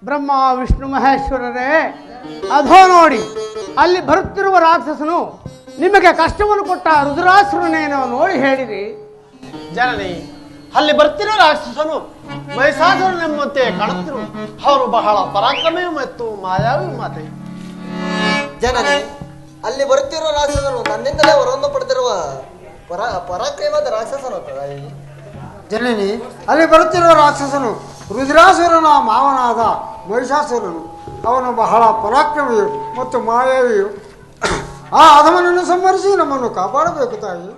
ಬ್ರಹ್ಮ ವಿಷ್ಣು ಮಹೇಶ್ವರರೇ, ಅಧೋ ನೋಡಿ, ಅಲ್ಲಿ ಬರುತ್ತಿರುವ ರಾಕ್ಷಸನು ನಿಮಗೆ ಕಷ್ಟವನ್ನು ಕೊಟ್ಟ ರುದ್ರಾಸುರನೇನೋ ನೋಡಿ ಹೇಳಿರಿ. ಜನನಿ, ಅಲ್ಲಿ ಬರ್ತಿರೋ ರಾಕ್ಷಸನು ಮಹಿಷಾಸುರನೆಂಬಂತೆ ಕಾಣುತ್ತಿರು. ಅವರು ಬಹಳ ಪರಾಕ್ರಮಿ ಮತ್ತು ಮಾಯಾವಿ ಮಾತೆ. ಜನನಿ, ಅಲ್ಲಿ ಬರುತ್ತಿರುವ ರಾಕ್ಷಸನು ನನ್ನಿಂದಲೇ ವರವನ್ನು ಪಡೆದಿರುವ ಪರಾಕ್ರಮದ ರಾಕ್ಷಸನು. ಜನನಿ, ಅಲ್ಲಿ ಬರುತ್ತಿರುವ ರಾಕ್ಷಸನು ರುದ್ರಾಸುರನ ಮಾವನಾದ ಮಹಿಷಾಸುರನು. ಅವನು ಬಹಳ ಪರಾಕ್ರಮಿಯು ಮತ್ತು ಮಾಯಾವಿಯು. ಆ ಅಧಮನನ್ನು ಸಂಹರಿಸಿ ನಮ್ಮನ್ನು ಕಾಪಾಡಬೇಕು ತಾಯಿ.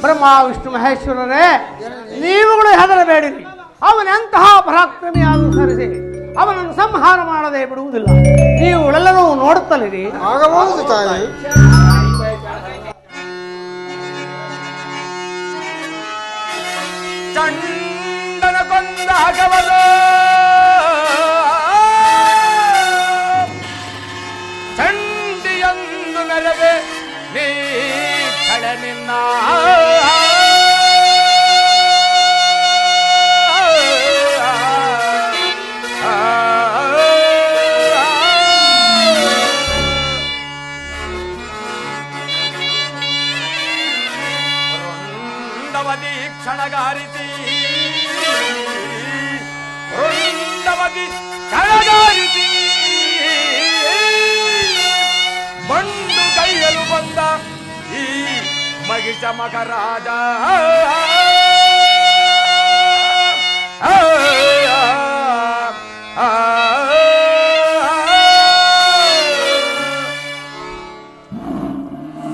ಬ್ರಹ್ಮ ವಿಷ್ಣು ಮಹೇಶ್ವರರೇ, ನೀವುಗಳು ಹೆದರಬೇಡಿರಿ. ಅವನೆಂತಹ ಪರಾಕ್ರಮಿಯಾದರೂ ಸರಿಸಿ ಅವನನ್ನು ಸಂಹಾರ ಮಾಡದೆ ಬಿಡುವುದಿಲ್ಲ. ನೀವುಗಳೆಲ್ಲರೂ ನೋಡುತ್ತಲಿರಿ. ಆಗಬಹುದು ತಾಯಿ. ಚಂಡನ ಕೊಂದ ಹಗವನು ಚಂಡಿಯೊಂದು ಮೆರವೆ ನೀ ಕಳೆ ನಿನ್ನ ಕ್ಷಣಗಾರಿಸಿ ರುಂಡವಾಗಿ ಕ್ಷಣಗಾರಿಸಿ ಬಂಡು ಕೈಯಲು ಬಂದ ಈ ಮಗಿಷ ಮಗರಾಜ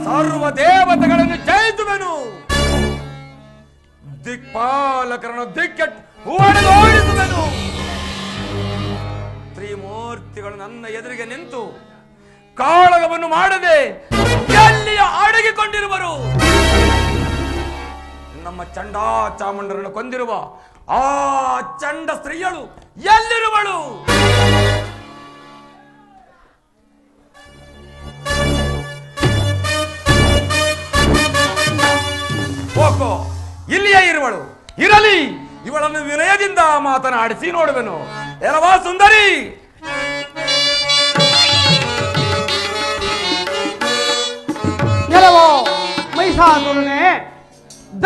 ಸರ್ವ ದೇವತೆಗಳನ್ನು ಜಯಿಸುವೆನು. ದಿಕ್ಪಾಲಕರನ್ನು ದಿಕ್ಕೆಟ್ಟು ಓಡಿಸುವೆನು. ತ್ರಿಮೂರ್ತಿಗಳು ನನ್ನ ಎದುರಿಗೆ ನಿಂತು ಕಾಳಗವನ್ನು ಮಾಡದೆ ಎಲ್ಲಿಯ ಅಡಗಿಕೊಂಡಿರುವರು. ನಮ್ಮ ಚಂಡಾ ಚಾಮುಂಡರನ್ನು ಕೊಂದಿರುವ ಆ ಚಂಡ ಸ್ತ್ರೀಯಳು ಎಲ್ಲಿರುವಳು? ಹೋಗೋ, ಇಲ್ಲಿಯೇ ಇರುವಳು. ಇರಲಿ, ಇವಳನ್ನು ವಿನಯದಿಂದ ಮಾತನಾಡಿಸಿ ನೋಡುವೆನು. ಎಲ್ಲವಾ ಸುಂದರಿ, ಎಲ್ಲವೋ ಮಹಿಷಾಸುರನೇ,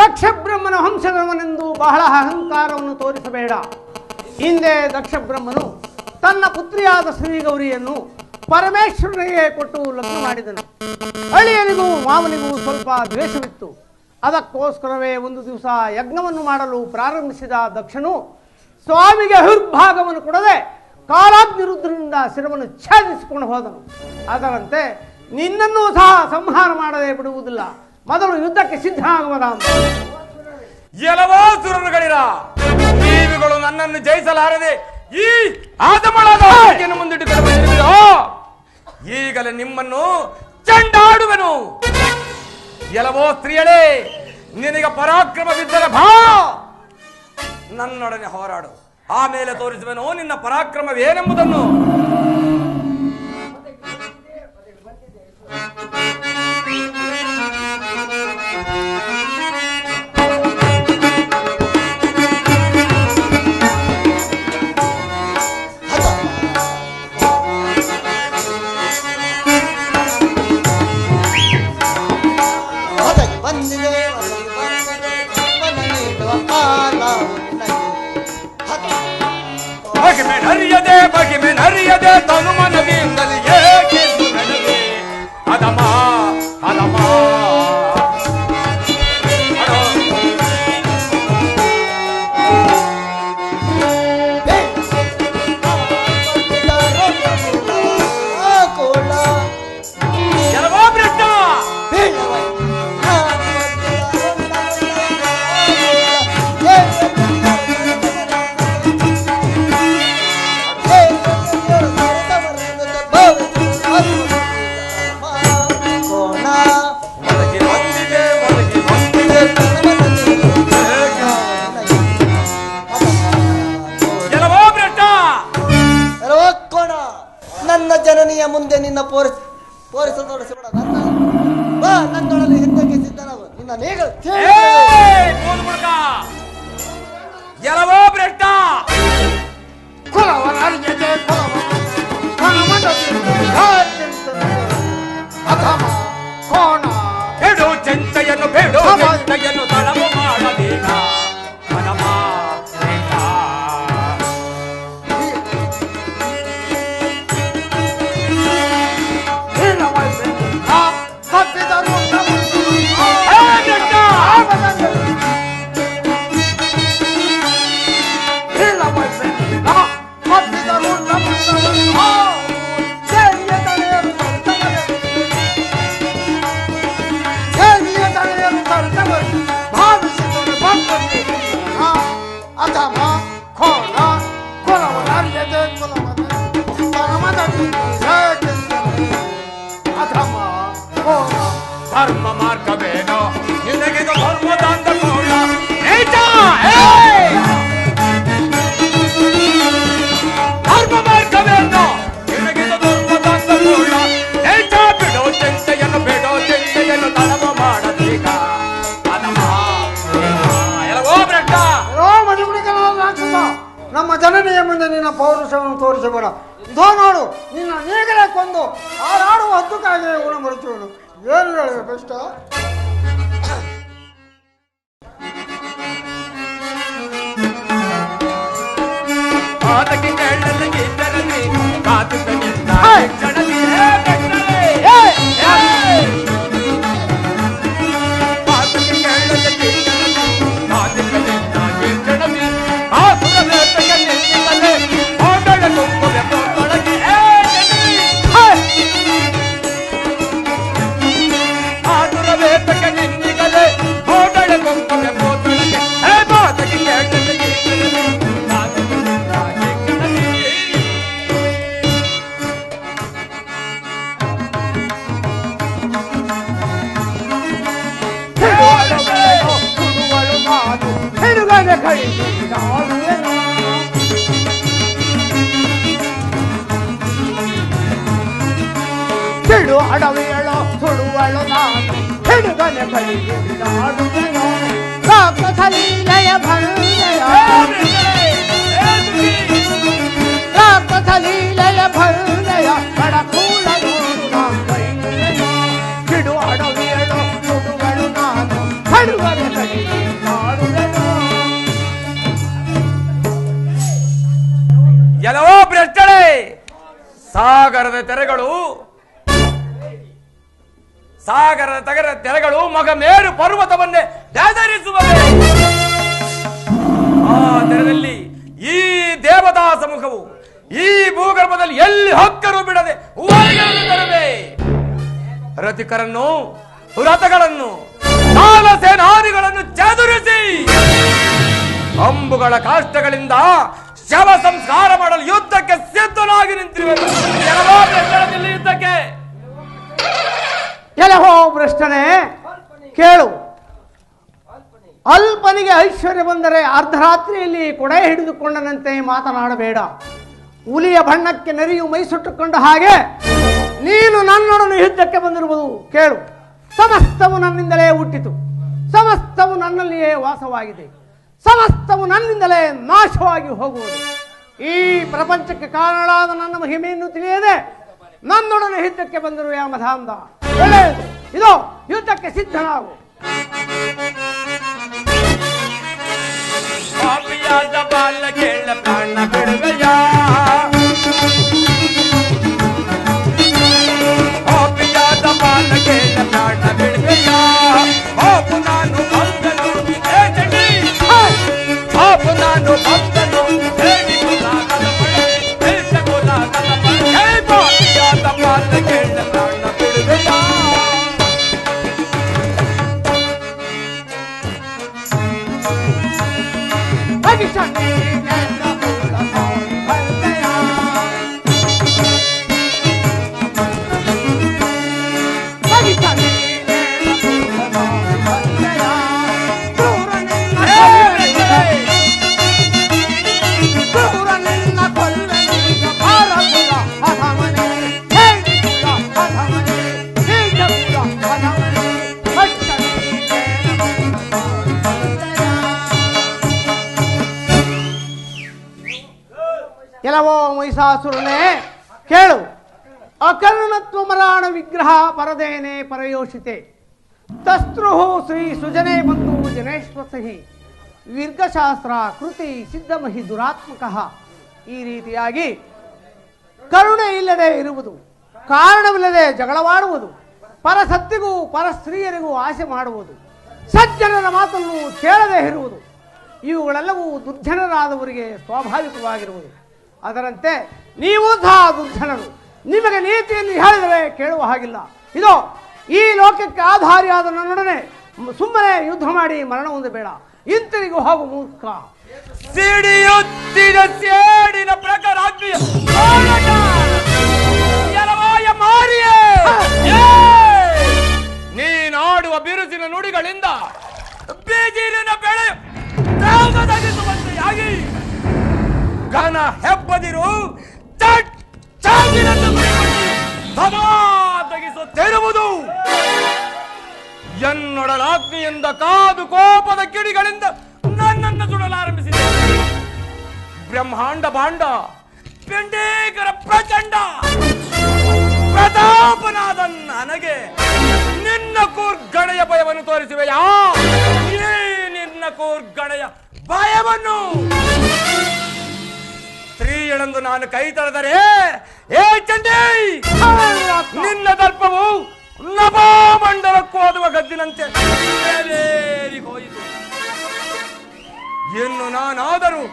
ದಕ್ಷ ಬ್ರಹ್ಮನ ಹಂಸಗಮನೆಂದು ಬಹಳ ಅಹಂಕಾರವನ್ನು ತೋರಿಸಬೇಡ. ಹಿಂದೆ ದಕ್ಷ ಬ್ರಹ್ಮನು ತನ್ನ ಪುತ್ರಿಯಾದ ಶ್ರೀಗೌರಿಯನ್ನು ಪರಮೇಶ್ವರನಿಗೆ ಕೊಟ್ಟು ಲಗ್ನ ಮಾಡಿದನು. ಅಳಿಯನಿಗೂ ಮಾವನಿಗೂ ಸ್ವಲ್ಪ ದ್ವೇಷವಿತ್ತು. ಅದಕ್ಕೋಸ್ಕರವೇ ಒಂದು ದಿವಸ ಯಜ್ಞವನ್ನು ಮಾಡಲು ಪ್ರಾರಂಭಿಸಿದ ದಕ್ಷನು ಸ್ವಾಮಿಗೆ ಅಹುರ್ಭಾಗವನ್ನು ಕೊಡದೆ ಕಾಲಾಗ್ನಿರುದ್ರನಿಂದ ಶಿರವನ್ನು ಛೇದಿಸಿಕೊಂಡು ಹೋದನು. ಅದರಂತೆ ನಿನ್ನನ್ನೂ ಸಹ ಸಂಹಾರ ಮಾಡದೆ ಬಿಡುವುದಿಲ್ಲ. ಮೊದಲು ಯುದ್ಧಕ್ಕೆ ಸಿದ್ಧ ಆಗುವುದ ಅಂತ. ಎಲ್ಲವೋ ಸುರರುಗಳಿರ, ನೀವುಗಳು ನನ್ನನ್ನು ಜಯಿಸಲಾರದೆ ಈ ಆದಮಳಾದ ಮುಂದಿಟ್ಟುಕೊಂಡು ಬಂದಿರುವಿರೋ. ಈಗಲೇ ನಿಮ್ಮನ್ನು ಚಂಡಾಡುವೆನು. ಎಲ್ಲವೋ ಸ್ತ್ರೀಯಳೇ, ನಿನಗೆ ಪರಾಕ್ರಮವಿದ್ದರೆ ಬಾ, ನನ್ನೊಡನೆ ಹೋರಾಡು. ಆಮೇಲೆ ತೋರಿಸುವೆನು ನಿನ್ನ ಪರಾಕ್ರಮವೇನೆಂಬುದನ್ನು. ಬಗೆಮೆನರಿಯದೆ ತನು ಮನದಿಂದಲೇ ಏಕೆ ಸುರನವೇ ಅದಮ ಅದಮ ಎಲ್ಲವೋ ಭ್ರಷ್ಟ, ನನ್ನ ಜನನಿಯ ಮುಂದೆ ನಿನ್ನ ತೋರಿಸಬೇಡ. ನನ್ನೊಡನೆ ಯುದ್ಧಕ್ಕೆ ಸಿದ್ಧನಾಗು. ನಿನ್ನ ನೇಗಳು ಎಲ್ಲವೋ ಭ್ರಷ್ಟ, ಬೇಡು ಚಿಂತೆಯನ್ನು ಬೇಡು ಚಿಂತೆಯನ್ನು ತಳವು ಮಾಡಬೇಕ. ಅದಮ ಧರ್ಮ ಮಾರ್ಗವೇನೋ ನಿನಗಿದು ಧರ್ಮದಾಂತ ಕೋಳ ಧರ್ಮ ಮಾರ್ಗವೇನೋ ನಿನಗಿದು ಧರ್ಮದಾಂತ ಕೋಳ ಬಿಡೋ ಚಿಂತೆಯನ್ನು ಬಿಡೋ ಚಿಂತೆಯನ್ನು ತಳವ ಮಾಡದೀಗ ನಮ್ಮ ಜನನಿಯ ಮುಂದೆ ನಿನ್ನ ಪೌರುಷವನ್ನು ತೋರಿಸಬೇಡ. ಇದೋ ನೋಡು, ನಿನ್ನ ನೇಗಲೇ ಕೊಂದು ಹಾರಾಡುವ ಹದ್ದುಕಾಗಿ ಉಣಮರುಚುವನು. ಏನು ಹೇಳಿದೆ ಬೆಷ್ಟ? ಸಿಡು ಅಡವಿಯಳು ಸುಡುವಳು ನಾನು ಹಿಡುಗನೆ ಬಳಿಗಿಡುವೆನು ರಾಕ್ಷಸಲೀಲೆಯ ಭಂಜಯ ರಾಕ್ಷಸಲೀಲೆಯ ಭಂಜಯ ಕಡಕೂಳನು ಸಿಡು ಅಡವಿಯಳು ಸುಡುವಳು ನಾನು ಹಿಡುಗನೆ ಬಳಿಗಿಡುವೆನು. ಎಲ್ಲವೋ ಭ್ರಷ್ಟಳೆ, ಸಾಗರದ ತೆರೆಗಳು ಮಗ ಮೇರು ಪರ್ವತವನ್ನೇ ದಾದರಿಸುವವೇ. ಆ ತೆರದಲ್ಲಿ ಈ ದೇವದಾಸ ಮುಖವು ಈ ಭೂಗರ್ಭದಲ್ಲಿ ಎಲ್ಲಿ ಹಕ್ಕರು ಬಿಡದೆ ತರವೇ ರಥಿಕರನ್ನು ರಥಗಳನ್ನು ಸಾಲ ಸೇನಾನಿಗಳನ್ನು ಚದುರಿಸಿ ಅಂಬುಗಳ ಕಾಷ್ಟಗಳಿಂದ ಶವ ಸಂಸ್ಕಾರ ಮಾಡಲು ಯುದ್ಧಕ್ಕೆ ಸಿದ್ಧನಾಗಿ ನಿಂತಿರುವೆ. ಯುದ್ಧಕ್ಕೆ ಎಲಹೋ ಭ್ರಷ್ಟನೇ, ಕೇಳು. ಅಲ್ಪನಿಗೆ ಐಶ್ವರ್ಯ ಬಂದರೆ ಅರ್ಧರಾತ್ರಿಯಲ್ಲಿ ಕೊಡೆ ಹಿಡಿದುಕೊಂಡನಂತೆ ಮಾತನಾಡಬೇಡ. ಹುಲಿಯ ಬಣ್ಣಕ್ಕೆ ನೆರೆಯು ಮೈ ಸುಟ್ಟುಕೊಂಡ ಹಾಗೆ ನೀನು ನನ್ನೊಡನೆ ಯುದ್ಧಕ್ಕೆ ಬಂದಿರುವುದು ಕೇಳು. ಸಮಸ್ತವು ನನ್ನಿಂದಲೇ ಹುಟ್ಟಿತು, ಸಮಸ್ತವು ನನ್ನಲ್ಲಿಯೇ ವಾಸವಾಗಿದೆ, ಸಮಸ್ತವು ನನ್ನಿಂದಲೇ ನಾಶವಾಗಿ ಹೋಗುವುದು. ಈ ಪ್ರಪಂಚಕ್ಕೆ ಕಾರಣವಾದ ನನ್ನ ಮಹಿಮೆಯನ್ನು ತಿಳಿಯದೆ ನನ್ನೊಡನೆ ಯುದ್ಧಕ್ಕೆ ಬಂದಿರುವ ಯಾಮಧಾಂಧ, ಒಳ್ಳೆಯದು. ಇದೋ ಯುದ್ಧಕ್ಕೆ ಸಿದ್ಧನಾಗು. ಬಾಲ ಕೇಳ ಪ್ರಾಣ ಬಿಡುವೆಯ ಬಾಲ ಕೇಳ ಪ್ರಾಣ ಬಿಡುವೆಯ ಬಾಪು ನಾನು ಬಂದನು ಬಾಪು ನಾನು ಬಂದನು ಬಾಲ ಕೇಳ ಪ್ರಾಣ ಬಿಡುವೆಯ. ಕೆಲವೋ ಮಹಿಷಾಸುರನೇ ಕೇಳು. ಅಕರ್ಣತ್ವಮರಾಣ ವಿಗ್ರಹ ಪರದೇನೆ ಪರಯೋಷಿತೆ ತಸ್ತ್ರುಹು ಶ್ರೀ ಸುಜನೆ ಬಂಧು ಜನೇಶ್ವಸಹಿ ವಿರ್ಗಶಾಸ್ತ್ರ ಕೃತಿ ಸಿದ್ಧಮಹಿ ದುರಾತ್ಮಕ. ಈ ರೀತಿಯಾಗಿ ಕರುಣೆ ಇಲ್ಲದೆ ಇರುವುದು, ಕಾರಣವಿಲ್ಲದೆ ಜಗಳವಾಡುವುದು, ಪರಸತ್ತಿಗೂ ಪರಸ್ತ್ರೀಯರಿಗೂ ಆಸೆ ಮಾಡುವುದು, ಸಜ್ಜನರ ಮಾತನ್ನು ಕೇಳದೆ ಇರುವುದು, ಇವುಗಳೆಲ್ಲವೂ ದುರ್ಜನರಾದವರಿಗೆ ಸ್ವಾಭಾವಿಕವಾಗಿರುವುದು. ಅದರಂತೆ ನೀವು ಸಹ ದುರ್ಜನರು. ನಿಮಗೆ ನೀತಿಯನ್ನು ಹೇಳಿದರೆ ಕೇಳುವ ಹಾಗಿಲ್ಲ. ಇದೋ ಈ ಲೋಕಕ್ಕೆ ಆಧಾರಿಯಾದ ನನ್ನೊಡನೆ ಸುಮ್ಮನೆ ಯುದ್ಧ ಮಾಡಿ ಮರಣ ಹೊಂದಬೇಡ. ಇಂತಿರಿಗೂ ಹೋಗು ಮೂರ್ಖ. ಸಿಡಿಯುತ್ತಿದ ಸೇಡಿನ ಪ್ರಕಾರ ನೀನು ಎನ್ನೊಡಲಾಗ್ನಿಯಿಂದ ಕಾದು ಕೋಪದ ಕಿಡಿಗಳಿಂದ ನನ್ನನ್ನು ಸುಡಲಾರಂಭಿಸಿದೆ. ಬ್ರಹ್ಮಾಂಡ ಭಾಂಡ ಪಿಂಡೀಕರ ಪ್ರಚಂಡ ಪ್ರತಾಪನಾದ ನನಗೆ ನಿನ್ನ ಕೂರ್ಗಣೆಯ ಭಯವನ್ನು ತೋರಿಸುವೆಯಾ? ನಿನ್ನ ಕೂರ್ಗಣೆಯ ಭಯವನ್ನು ಸ್ತ್ರೀಯಳೆಂದು ನಾನು ಕೈ ತೊಳೆದರೆ ಏ ಚಂಡಿ, ನಿನ್ನ ದರ್ಪವು ನಭಾಮಂಡಲಕ್ಕೂ ಓದುವ ಗದ್ದಿನಂತೆ ಮೇಲೇರಿ ಹೋಯಿತು. ಇನ್ನು ನಾನಾದರೂ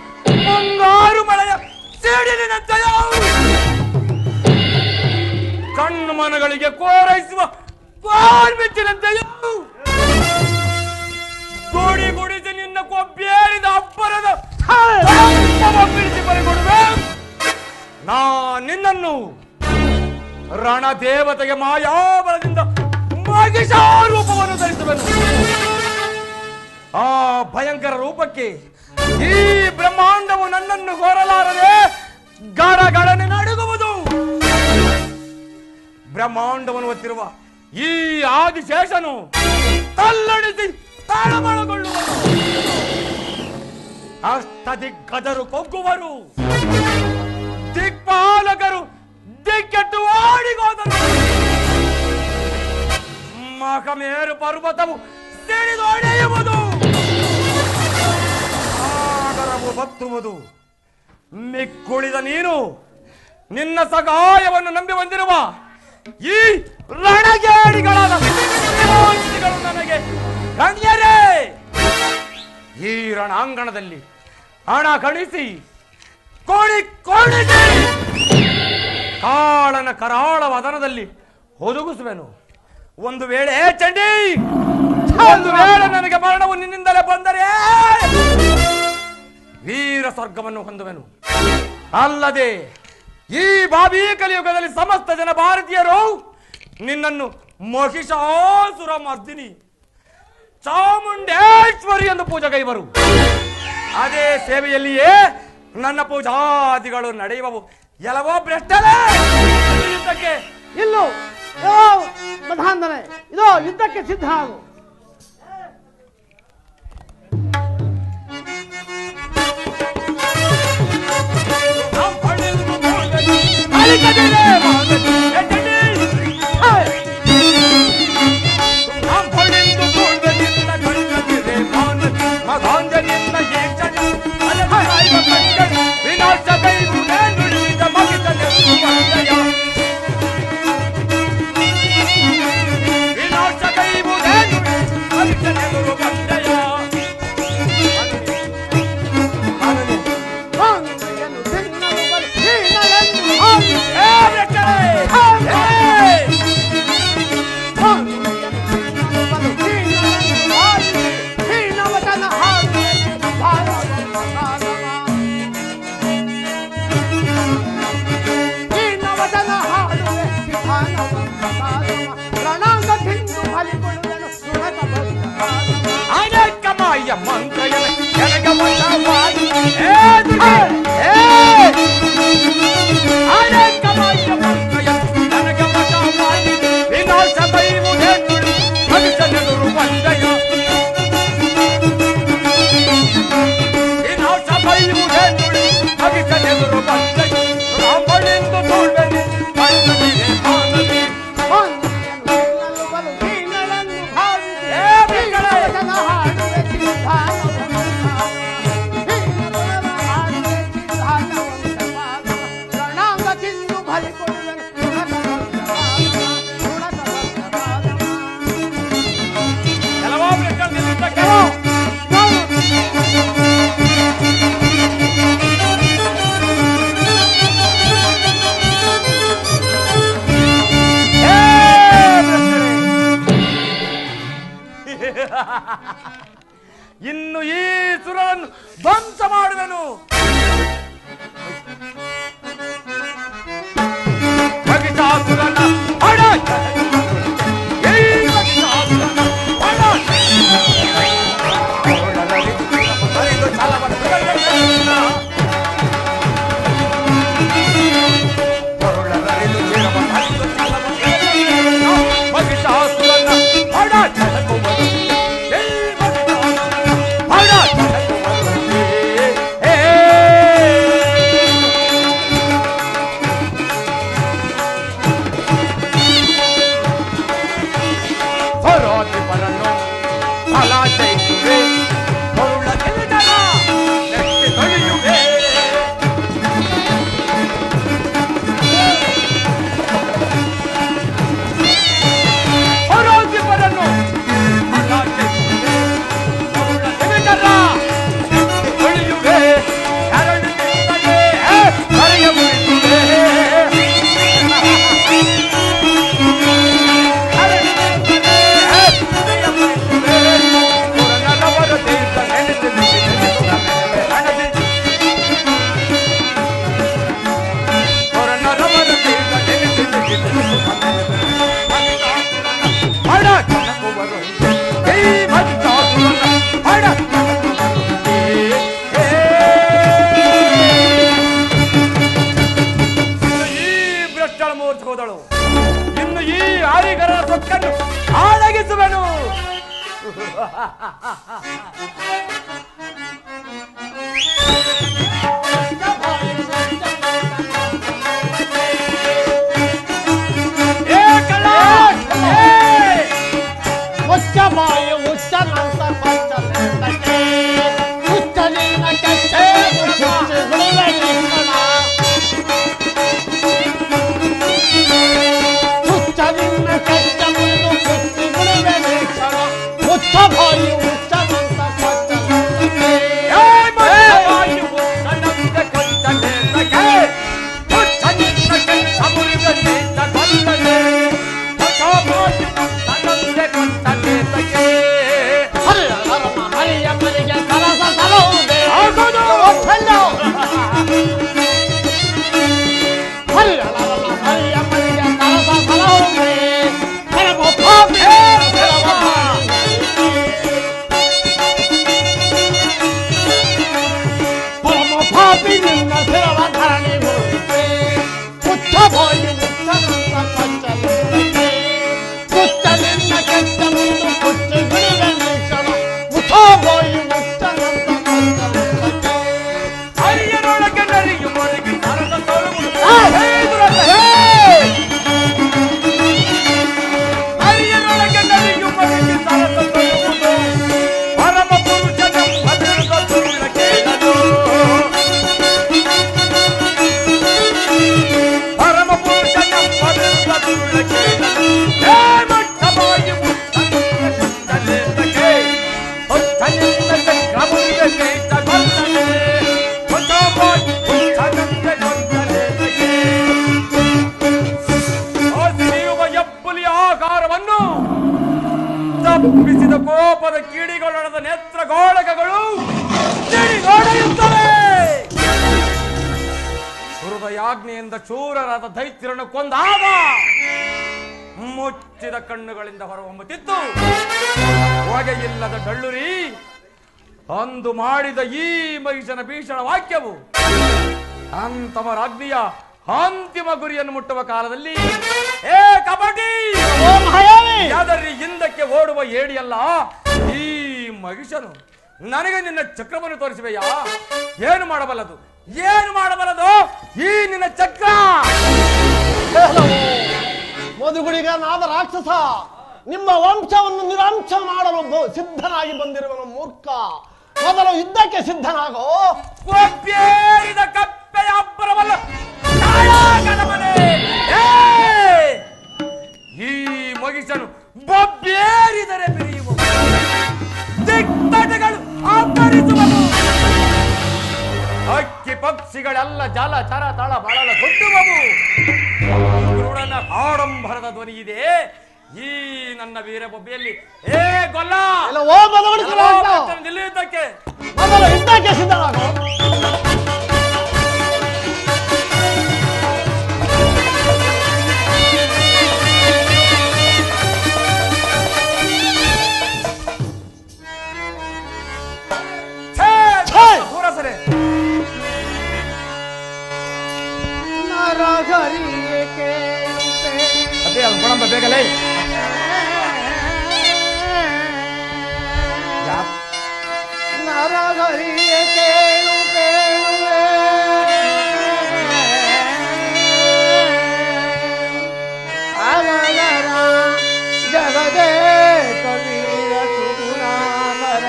ಮುಂಗಾರು ಮಳೆಯ ಸಿಡಿಲಿನಂತೆಯೋ ಕಣ್ಣು ಮನಗಳಿಗೆ ಕೋರೈಸುವ ಕೋರ್ಮಿಚ್ಚಿನಂತೆಯೋ ಗುಡಿ ಗುಡಿಸಿ ನಿನ್ನ ಕೊಬ್ಬೇರಿದ ಅಬ್ಬರದ ಬಿಡಿಸಿ ಬರೆಕೊಡುವೆ. ನಾ ನಿನ್ನನ್ನು ರಣದೇವತೆಗೆ ಮಾಯಾಬಲದಿಂದ ಮಹಿಷಾರೂಪವನ್ನು ಧರಿಸುವೆನು. ಆ ಭಯಂಕರ ರೂಪಕ್ಕೆ ಈ ಬ್ರಹ್ಮಾಂಡವು ನನ್ನನ್ನು ಕೋರಲಾರದೆ ಗಡಗಡನೆ ನಡುಗುವುದು. ಬ್ರಹ್ಮಾಂಡವನ್ನು ಹೊತ್ತಿರುವ ಈ ಆದಿಶೇಷನು ತಲ್ಲಣಿಸಿ ತಾಳಮಳಗೊಳ್ಳುವರು. ಅಷ್ಟದಿಗ್ಗಜರು ಕೊಗ್ಗುವರು, ದಿಕ್ಪಾಲಕರು ದಿಕ್ಕೆಟ್ಟು ಓಡಿಗೋದರು. ಮಖಮೇರು ಪರ್ವತವು ಸಿಡಿದೊಡೆಯುವುದು, ಸಾಗರವು ಬತ್ತುವುದು. ಮಿಕ್ಕುಳಿದ ನೀನು ನಿನ್ನ ಸಹಾಯವನ್ನು ನಂಬಿ ಬಂದಿರುವ ಈ ರಣಗೇಡಿಗಳಾದ ನನಗೆ ಗಣ್ಯರೇ, ಈ ರಣಾಂಗಣದಲ್ಲಿ ಹಣ ಕಣಿಸಿ ಕೋಣಿಸಿ ಕಾಳನ ಕರಾಳ ವದನದಲ್ಲಿ ಒದಗಿಸುವೆನು. ಒಂದು ವೇಳೆ ಚಂಡಿ, ಒಂದು ವೇಳೆ ನನಗೆ ಮರಣವು ನಿನ್ನಿಂದಲೇ ಬಂದರೆ ವೀರ ಸ್ವರ್ಗವನ್ನು ಹೊಂದುವೆನು. ಅಲ್ಲದೆ ಈ ಬಾಬಿ ಕಲಿಯುಗದಲ್ಲಿ ಸಮಸ್ತ ಜನ ಭಾರತೀಯರು ನಿನ್ನನ್ನು ಮಹಿಷಾಸುರ ಮರ್ದಿನಿ ಚಾಮುಂಡೇಶ್ವರಿ ಎಂದು ಪೂಜೆಗೈವರು. ಅದೇ ಸೇವೆಯಲ್ಲಿಯೇ ನನ್ನ ಪೂಜಾದಿಗಳು ನಡೆಯುವವು. ಎಲ್ಲವೋ ಭ್ರಷ್ಟರೇ, ಯುದ್ಧಕ್ಕೆ ಇಲ್ಲೋ ಮಧಾಂಧನೆ, ಇದೋ ಯುದ್ಧಕ್ಕೆ ಸಿದ್ಧ ಆಗು. ಇನ್ನು ಈ ಸುರರನ್ನು ಧ್ವಂಸ ಮಾಡುವೆನು. ಮಹಿಷಾಸುರನ ಹಣ ಮಹಿಷಾಸುರನ ಹಣ ಮೂರ್ಛೆ ಹೋದಳು. ಇನ್ನು ಈ ಹಾರಿಗರ ಸೊಕ್ಕನ್ನು ಆಡಗಿಸುವೆನು. ಮುಚ್ಚ ಬಾಯಿ ಹುಚ್ಚ ನಂತ ಪಚ್ಚಲಕ್ಕೆ ಹುಚ್ಚಲಿನ ಕೆಚ್ಚೆ ಹುಚ್ಚಿ ಬಿಡುವೆ ನಿಕ್ಕಣ ಹುಚ್ಚಲಿನ ಕೆಚ್ಚ ಮುರಿದು ಹುಚ್ಚಿ ಬಿಡುವೆ ನಿಕ್ಕಣ ಮುಚ್ಚ ಬಾಯಿ ಹುಚ್ಚ ನಂತ ಪಚ್ಚಲಕ್ಕೆ ಬಿಸಿದ ಕೋಪದ ಕಿಡಿಗಳೊಡದ ನೇತ್ರಗೋಳಕಗಳು ನೋಡೆಯುತ್ತವೆ. ಹೃದಯಾಗ್ನಿಯಿಂದ ಶೂರರಾದ ದೈತ್ಯರನ್ನು ಕೊಂದಾಗ ಮುಚ್ಚಿದ ಕಣ್ಣುಗಳಿಂದ ಹೊರಹೊಮ್ಮುತ್ತಿತ್ತು. ಹೊಗೆಯಿಲ್ಲದ ಡಳ್ಳುರಿ ಅಂದು ಮಾಡಿದ ಈ ಮಹಿಷನ ಭೀಷಣ ವಾಕ್ಯವು ಅಂತಮರಾಜ್ಞಿಯ ಅಂತಿಮ ಗುರಿಯನ್ನು ಮುಟ್ಟುವ ಕಾಲದಲ್ಲಿ ಏ ಕಬಡ್ಡಿ ಯಾದರಿ ಹಿಂದಕ್ಕೆ ಓಡುವ ಏಡಿಯಲ್ಲ ಈ ಮಹಿಷನು ನನಗೆ ನಿನ್ನ ಚಕ್ರವನ್ನು ತೋರಿಸುವೆಯಾ? ಏನು ಮಾಡಬಲ್ಲದು ಈ ನಿನ್ನ ಚಕ್ರ? ಮಧುಗುಡಿಗನಾದ ರಾಕ್ಷಸ, ನಿಮ್ಮ ವಂಶವನ್ನು ನಿರಂಶ ಮಾಡಲು ಸಿದ್ಧನಾಗಿ ಬಂದಿರುವನು ಮೂರ್ಖ. ಮೊದಲು ಯುದ್ಧಕ್ಕೆ ಸಿದ್ಧನಾಗೋ. ಕೊಪ್ಪೇರಿದ ಕಪ್ಪೆಯ ಅಬ್ಬರವಲ್ಲ ಈ ಮಗಿಸನು ಬೊಬ್ಬೇರಿದರೆ ಬಿರಿಯುವ ದಿಗ್ಬಟಗಳು ಅಬ್ಬರಿಸುವವು. ಅಕ್ಕಿ ಪಕ್ಷಿಗಳೆಲ್ಲ ಜಲ ಚರ ತಳ ಬಳಲ ಕೊಟ್ಟುವವು. ಕ್ರೂರನ ಆಡಂಬರದ ಧ್ವನಿ ಇದೆ ಈ ನನ್ನ ವೀರ ಬೊಬ್ಬೆಯಲ್ಲಿ. ಏ ಗೊಲ್ಲ ನಿಲ್ಲುವುದಕ್ಕೆ ಮೊದಲು ಯುದ್ಧಕ್ಕೆ ಸಿದ್ಧನಾಗೋ. ಅದೇ ಅದು ಕೊಡಂಬ ಬೇಗಲೇ. ನರಗರಿಯ ಕೇಳು ಕೇಳುವೆ ಅಗಲರ ಜಗದೇ ಕವೀರ ಸುಗುಣಾಕರ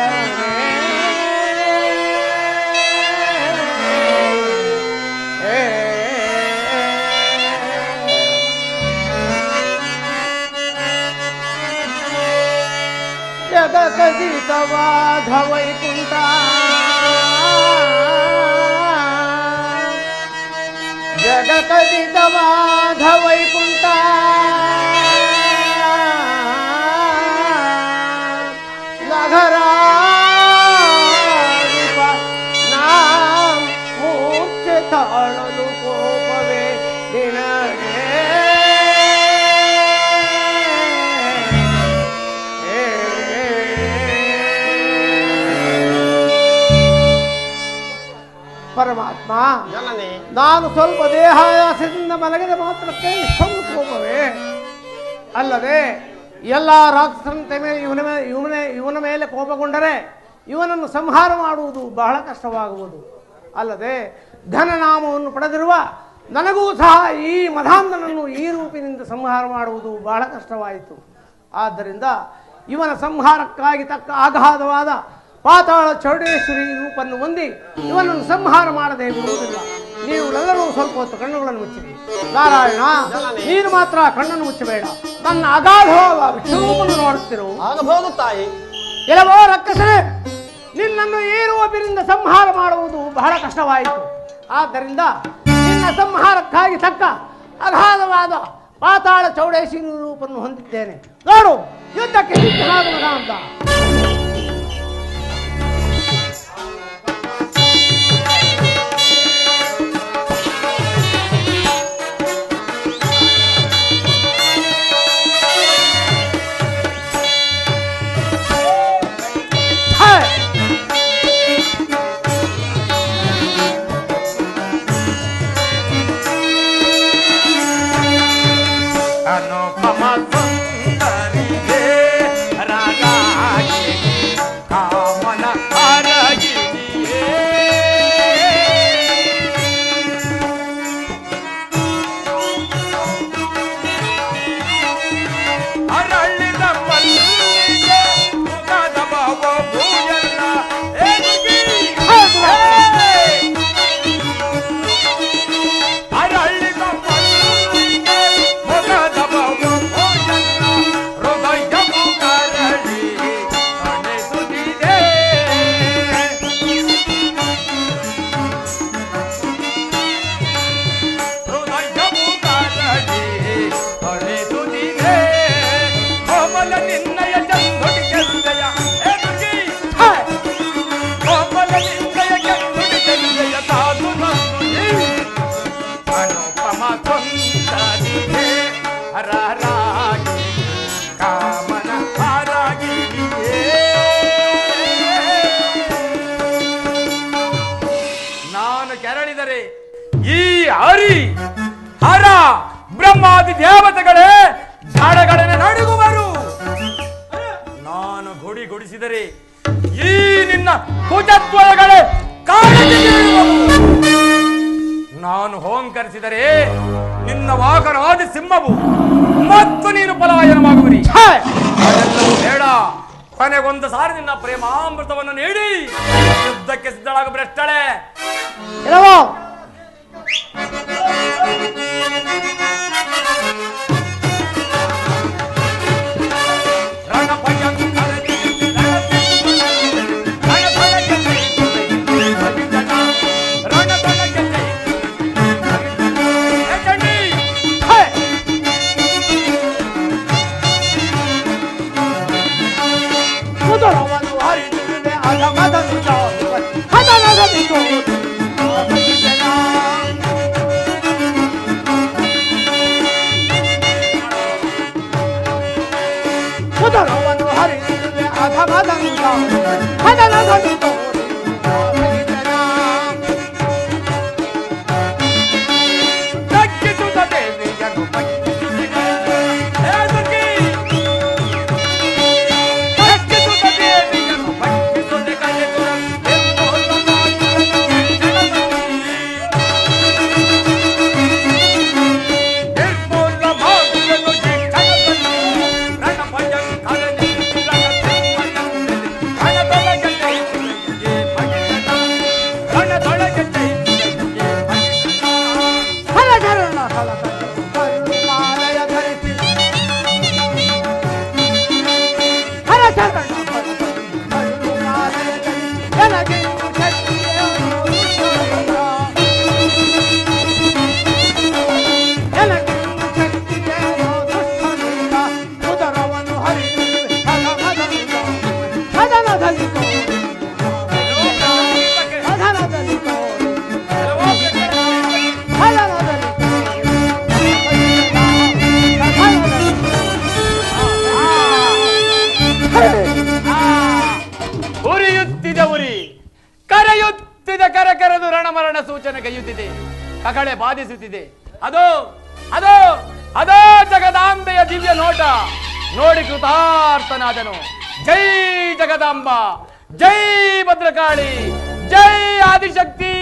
ಜಗಕದಿತವಾದ ವೈಕುಂಠ ಜಗಕದಿತವಾದ ವೈಕುಂಠ ನಗರ ಮೂರ್ಛೆ ತಾಳಲು ಕೋಪವೇ ನಿನಗೆ. ಪರಮಾತ್ಮ ಜನನಿ ನಾನು ಸ್ವಲ್ಪ ದೇಹಾಯಾಸದಿಂದ ಮಲಗಿದ ಮಾತ್ರಕ್ಕೆ ಇಷ್ಟೊಂದು ಕೋಪವೇ? ಅಲ್ಲದೆ ಎಲ್ಲ ರಾಕ್ಷಸಂತೆ ಮೇಲೆ ಇವನ ಮೇಲೆ ಕೋಪಗೊಂಡರೆ ಇವನನ್ನು ಸಂಹಾರ ಮಾಡುವುದು ಬಹಳ ಕಷ್ಟವಾಗುವುದು. ಅಲ್ಲದೆ ಘನನಾಮವನ್ನು ಪಡೆದಿರುವ ನನಗೂ ಸಹ ಈ ಮಧಾಂಧನನ್ನು ಈ ರೂಪಿನಿಂದ ಸಂಹಾರ ಮಾಡುವುದು ಬಹಳ ಕಷ್ಟವಾಯಿತು. ಆದ್ದರಿಂದ ಇವನ ಸಂಹಾರಕ್ಕಾಗಿ ತಕ್ಕ ಅಗಾಧವಾದ ಪಾತಾಳ ಚೌಡೇಶ್ವರಿ ರೂಪನ್ನು ಹೊಂದಿ ಇವನನ್ನು ಸಂಹಾರ ಮಾಡದೆ ಬಿಡುವುದಿಲ್ಲ. ನೀವುಗಳೆಲ್ಲರೂ ಸ್ವಲ್ಪ ಹೊತ್ತು ಕಣ್ಣುಗಳನ್ನು ಮುಚ್ಚಿರಿ. ನಾರಾಯಣ, ನೀನು ಮಾತ್ರ ಕಣ್ಣನ್ನು ಮುಚ್ಚಬೇಡ. ನನ್ನ ಅಗಾಧವಾದ ವಿಶ್ವರೂಪವನ್ನು ನೋಡುತ್ತಿರು. ಆಗಬಹುದು ತಾಯಿ. ಕೆಲವೋ ರಕ್ಕಸರೇ, ನಿನ್ನನ್ನು ಈ ರೂಪದಿಂದ ಸಂಹಾರ ಮಾಡುವುದು ಬಹಳ ಕಷ್ಟವಾಯಿತು. ಆದ್ದರಿಂದ ನಿನ್ನ ಸಂಹಾರಕ್ಕಾಗಿ ತಕ್ಕ ಅಗಾಧವಾದ ಪಾತಾಳ ಚೌಡೇಶ್ವರಿ ರೂಪವನ್ನು ಹೊಂದಿದ್ದೇನೆ. ನೋಡು, ಯುದ್ಧಕ್ಕೆ ಸಿದ್ಧನಾಗುವುದ ಅಂತ. ಈ ಹರಿ ಹರ ಬ್ರಹ್ಮಾದಿ ದೇವತೆಗಳೇ ಝಾಡಗಳನ್ನ ನಡುಗುವರು. ನಾನು ಗುಡಿಸಿದರೆ ಈ ನಿನ್ನ ಕುಜದ್ವಯಗಳೇ ಕಾಳಜಿ ಬೀಳುವವು. ನಾನು ಹೋಂಕರಿಸಿದರೆ ನಿನ್ನ ವಾಹನವಾದ ಸಿಂಹವು ಮತ್ತು ನೀನು ಪಲಾಯನವಾಗುವಿರಿ. ಅದೆಲ್ಲವೂ ಬೇಡ. ಕೊನೆಗೊಂದು ಸಾರಿ ನಿನ್ನ ಪ್ರೇಮಾಮೃತವನ್ನು ನೀಡಿ ಯುದ್ಧಕ್ಕೆ ಸಿದ್ಧಳಾಗ ಭ್ರಷ್ಟಳೆ. ಕಕಳೆ ಬಾಧಿಸುತ್ತಿದೆ. ಅದೋ ಅದೋ ಅದೋ ಜಗದಾಂಬೆಯ ದಿವ್ಯ ನೋಟ ನೋಡಿ ಕೃತಾರ್ಥನಾದನು. ಜೈ ಜಗದಾಂಬ, ಜೈ ಭದ್ರಕಾಳಿ, ಜೈ ಆದಿಶಕ್ತಿ.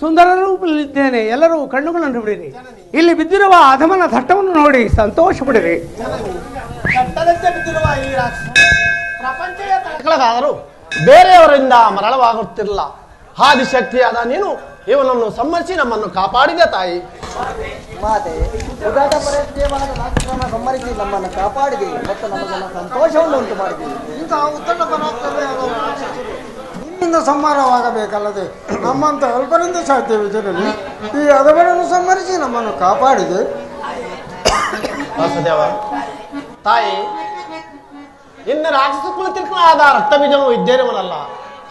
ಸುಂದರ ರೂಪದಲ್ಲಿದ್ದೇನೆ, ಎಲ್ಲರೂ ಕಣ್ಣುಗಳನ್ನು ಬಿಡಿರಿ. ಇಲ್ಲಿ ಬಿದ್ದಿರುವ ಅಧಮನ ಥಟ್ಟವನ್ನು ನೋಡಿ ಸಂತೋಷ ಪಡಿರಿ. ಕಟ್ಟದಂತೆ ಬಿದ್ದಿರುವ ಈ ರಾಕ್ಷಸ ಪ್ರಪಂಚವೇ ತಳಕಳಗಾದರೂ ಬೇರೆಯವರಿಂದ ಮರಳವಾಗುತ್ತಿರಲಿಲ್ಲ. ಆದಿಶಕ್ತಿಯಾದ ನೀನು ಇವನನ್ನು ಸಂಹರಿಸಿ ನಮ್ಮನ್ನು ಕಾಪಾಡಿದೆ ತಾಯಿ. ಮಾತೆ, ಉದಾಟ ಪರಿಚಯವಾದ ರಾಕ್ಷಸನ ಸಂಹರಿಸಿ ನಮ್ಮನ್ನು ಕಾಪಾಡಿದೆ ಮತ್ತು ನಮಗೆಲ್ಲ ಸಂತೋಷವನ್ನು ಉಂಟು ಮಾಡಿದೆ. ಇಂತಹ ಉತ್ತಮ ಪರಾಕ್ರಮಿ ಆದ ರಾಕ್ಷಸರು ನಿಮ್ಮಿಂದ ಸಂಹಾರವಾಗಬೇಕಲ್ಲದೆ ನಮ್ಮಂತ ಅಲ್ಪರಿಂದ ಸಾಧ್ಯವೇ ಜನನಿ? ಈ ಅಧಮರನ್ನು ಸಂಹರಿಸಿ ನಮ್ಮನ್ನು ಕಾಪಾಡಿದೆ. ವಾಸುದೇವ ತಾಯಿ, ಇನ್ನು ರಾಕ್ಷಸ ಕುಲತಿರ್ಕನಾದ ರಕ್ತ ಬೀಜನು ಇದ್ದೇನವನಲ್ಲ,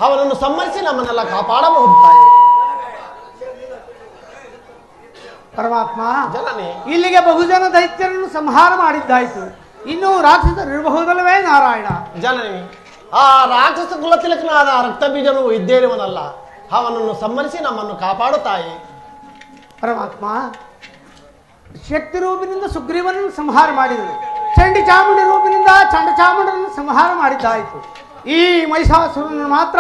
ಅವನನ್ನು ಸಂಹರಿಸಿ ನಮ್ಮನ್ನೆಲ್ಲ ಕಾಪಾಡಬಹುದು ತಾಯಿ. ಪರಮಾತ್ಮ, ಜನನಿ ಇಲ್ಲಿಗೆ ಬಹುಜನ ದೈತ್ಯರನ್ನು ಸಂಹಾರ ಮಾಡಿದ್ದಾಯ್ತು, ಇನ್ನೂ ರಾಕ್ಷಸರಿರಬಹುದಲ್ಲವೇ ನಾರಾಯಣ? ಜನನಿ, ಆ ರಾಕ್ಷಸ ಕುಲತಿಲಕನಾದ ರಕ್ತ ಬೀಜನು ಇದ್ದೇನವನಲ್ಲ, ಅವನನ್ನು ಸಂಹರಿಸಿ ನಮ್ಮನ್ನು ಕಾಪಾಡು ತಾಯಿ. ಪರಮಾತ್ಮ, ಶಕ್ತಿ ರೂಪಿನಿಂದ ಸುಗ್ರೀವನನ್ನು ಸಂಹಾರ ಮಾಡಿದರು, ಚಂಡಿ ಚಾಮುಂಡಿ ರೂಪಿನಿಂದ ಚಂಡ ಚಾಮುಂಡರನ್ನು ಸಂಹಾರ ಮಾಡಿದ್ದಾಯಿತು. ಈ ಮಹಿಷಾಸುರನನ್ನು ಮಾತ್ರ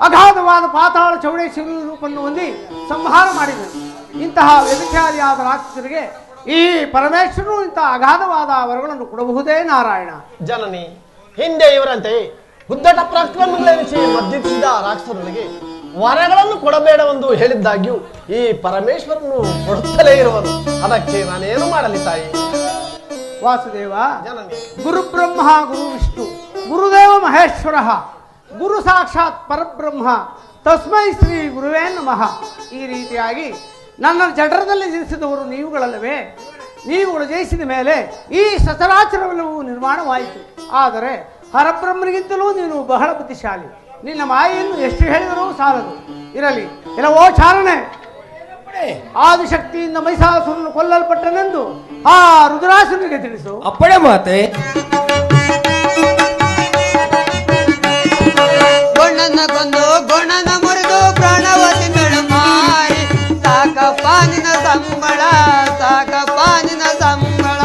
ಅಗಾಧವಾದ ಪಾತಾಳ ಚೌಡೇಶ್ವರಿ ರೂಪವನ್ನು ಹೊಂದಿ ಸಂಹಾರ ಮಾಡಿದರು. ಇಂತಹ ವ್ಯಭಿಚಾರಿಯಾದ ರಾಕ್ಷಸರಿಗೆ ಈ ಪರಮೇಶ್ವರನು ಇಂತಹ ಅಗಾಧವಾದ ವರಗಳನ್ನು ಕೊಡಬಹುದೇ ನಾರಾಯಣ? ಜನನಿ, ಹಿಂದೆ ಇವರಂತೆ ಉದ್ದಟ ಪ್ರಕ್ರಮಗಳೆನಿಸಿ ಮದ್ದಿಸಿದ ರಾಕ್ಷಸರಿಗೆ ವರಗಳನ್ನು ಕೊಡಬೇಡವೆಂದು ಹೇಳಿದ್ದಾಗ್ಯೂ ಈ ಪರಮೇಶ್ವರನು ಕೊಡುತ್ತಲೇ ಇರುವನು. ಅದಕ್ಕೆ ನಾನೇನು ಮಾಡಲಿ ತಾಯಿ? ವಾಸುದೇವ, ಜನನಿ, ಗುರು ಬ್ರಹ್ಮ ಗುರು ವಿಷ್ಣು ಗುರುದೇವ ಮಹೇಶ್ವರ ಗುರು ಸಾಕ್ಷಾತ್ ಪರಬ್ರಹ್ಮ ತಸ್ಮೈ ಶ್ರೀ ಗುರುವೇ ನಮಃ. ಈ ರೀತಿಯಾಗಿ ನನ್ನ ಜಠರದಲ್ಲಿ ಜನಿಸಿದವರು ನೀವುಗಳಲ್ಲವೇ? ನೀವುಗಳು ಜಯಿಸಿದ ಮೇಲೆ ಈ ಸಚರಾಚರವೆಲ್ಲವೂ ನಿರ್ಮಾಣವಾಯಿತು. ಆದರೆ ಹರಬ್ರಹ್ಮನಿಗಿಂತಲೂ ನೀನು ಬಹಳ ಬುದ್ಧಿಶಾಲಿ. ನಿನ್ನ ಮಾಯೆಯನ್ನು ಎಷ್ಟು ಹೇಳಿದರೂ ಸಾಲದು. ಇರಲಿ, ಇಲ್ಲವೋ ಚಾರಣೆ, ಆದಿಶಕ್ತಿಯಿಂದ ಮಹಿಷಾಸುರನು ಕೊಲ್ಲಲ್ಪಟ್ಟನೆಂದು ಆ ರುದ್ರಾಸುರನಿಗೆ ತಿಳಿಸು. ಅಪ್ಪಣೆ ಮಾತೆ. ಗುಣನ ಕೊಂದು ಗುಣನ ಮುರಿದು ಪ್ರಾಣವತಿ ಬೆಳು ಮಾರಿ ಸಾಕಪ್ಪ ನಿನ್ನ ಸಂಬಳ, ಸಾಕಪ್ಪ ನಿನ್ನ ಸಂಬಳ.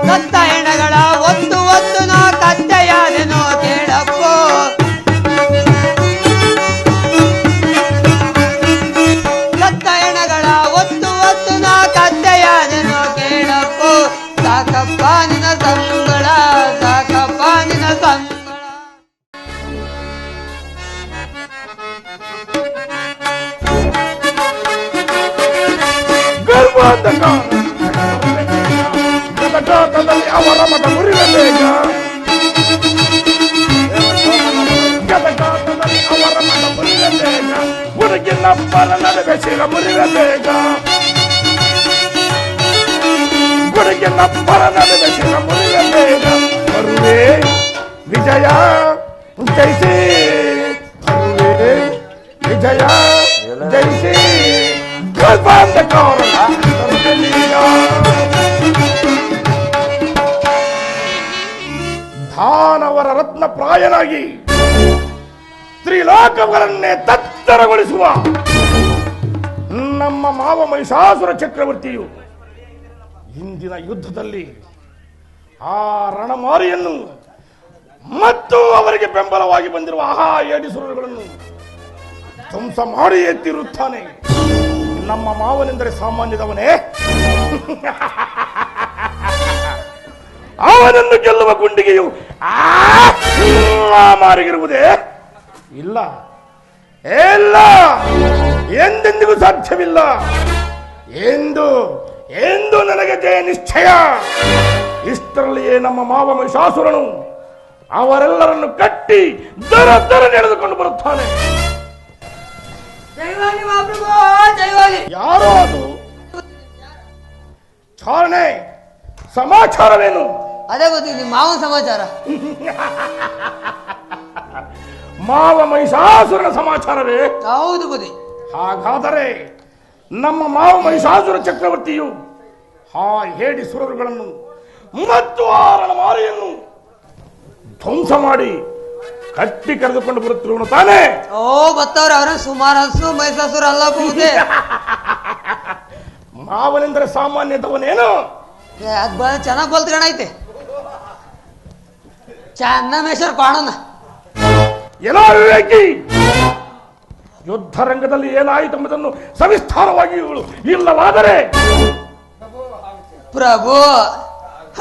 ಸತ್ತ ಹೆಣಗಳ ಒತ್ತು ಒತ್ತು ನಾ ಕತ್ತೆಯಾದೆನೋ ಕೇಳಪ್ಪೋ. ಸತ್ತ ಹೆಣಗಳ ಒತ್ತು ಒತ್ತು ನಾ ಕತ್ತೆಯಾದೆನೋ ಕೇಳಪ್ಪೋ. ಸಾಕಪ್ಪ ನಿನ್ನ ಸಂಬಳ, ಸಾಕಪ್ಪ ನಿನ್ನ ಸಂಬಳ. ಗದಗಾಟದಲ್ಲಿ ಅವರ ಮಠ ಮುರಿಯಬೇಕ, ಗದಗಾಟದಲ್ಲಿ ಅವರ ಮಠ ಮುರಿಯಬೇಕ, ಗುಡುಗಿನಪ್ಪರ ನಡುವೆ ಶಿರ ಮುರಿಯಬೇಕ, ಗುಡುಗಿನಪ್ಪರ ನಡುವೆ ಶಿರ ಮುರಿಯಬೇಕ. ಬರುವೆ ವಿಜಯ ಜಯಿಸಿ, ಬರುವೆ ವಿಜಯ ಜಯಿಸಿ, ದಾನವರ ರತ್ನ ಪ್ರಾಯನಾಗಿ ತ್ರಿಲೋಕಗಳನ್ನೇ ತತ್ತರಗೊಳಿಸುವ ನಮ್ಮ ಮಾವ ಮಹಿಷಾಸುರ ಚಕ್ರವರ್ತಿಯು ಇಂದಿನ ಯುದ್ಧದಲ್ಲಿ ಆ ರಣಮಾರಿಯನ್ನು ಮತ್ತು ಅವರಿಗೆ ಬೆಂಬಲವಾಗಿ ಬಂದಿರುವ ಆಹಾ ಏಡಿಸುರಗಳನ್ನು ಧ್ವಂಸ ಮಾಡಿ ಎತ್ತಿರುತ್ತಾನೆ. ನಮ್ಮ ಮಾವನೆಂದರೆ ಸಾಮಾನ್ಯದವನೇ? ಅವನನ್ನು ಗೆಲ್ಲುವ ಗುಂಡಿಗೆಯು ಮಾರಿಗಿರುವುದೇ? ಇಲ್ಲ ಇಲ್ಲ, ಎಂದೆಂದಿಗೂ ಸಾಧ್ಯವಿಲ್ಲ. ಎಂದು ಎಂದು ನನಗೆ ಜಯ ನಿಶ್ಚಯ. ಇಷ್ಟರಲ್ಲಿಯೇ ನಮ್ಮ ಮಾವ ಮಹಿಷಾಸುರನು ಅವರೆಲ್ಲರನ್ನು ಕಟ್ಟಿ ದರ ದರ ನಡೆದುಕೊಂಡು ಬರುತ್ತಾನೆ. ಯಾರೋ ಅದು ಚಾರಣೆ, ಸಮಾಚಾರವೇನು? ಅದೇ ಗೊತ್ತಿದೆ, ಮಾವನ ಸಮಾಚಾರ. ಮಾವ ಮಹಿಷಾಸುರನ ಸಮಾಚಾರವೇ? ಹೌದು ಬುದ್ಧಿ. ಹಾಗಾದರೆ ನಮ್ಮ ಮಾವ ಮಹಿಷಾಸುರ ಚಕ್ರವರ್ತಿಯು ಆ ಹೇಡಿ ಸುರರುಗಳನ್ನು ಮತ್ತು ಆ ರಣಮಾರಿಯನ್ನು ಧ್ವಂಸ ಮಾಡಿ ಕಟ್ಟಿ ಕರೆದುಕೊಂಡು ಬರುತ್ತಿರುವನು ತಾನೇ? ಓ ಬತ್ತವ್ರೆ, ಅವರ ಸುಮಾರಸು ಮೈಸಾಸುರ ಅಲ್ಲ ಬುದ್ಧಿ. ಮಾವನೆಂದರೆ ಸಾಮಾನ್ಯದವನೇನು? ಅದ್ ಚೆನ್ನಾಗ್ ಬೋಲ್ತ್ಕೊಂಡೈತೆ. ಚನ್ನಮೇಶ್ವರ್ ಕಾಣೋಣ. ಏನೋ ವಿವೇಕಿ, ಯುದ್ಧ ರಂಗದಲ್ಲಿ ಏನಾಯಿತು ಎಂಬುದನ್ನು ಸವಿಸ್ತಾರವಾಗಿ ಇಲ್ಲವಾದರೆ ಪ್ರಭು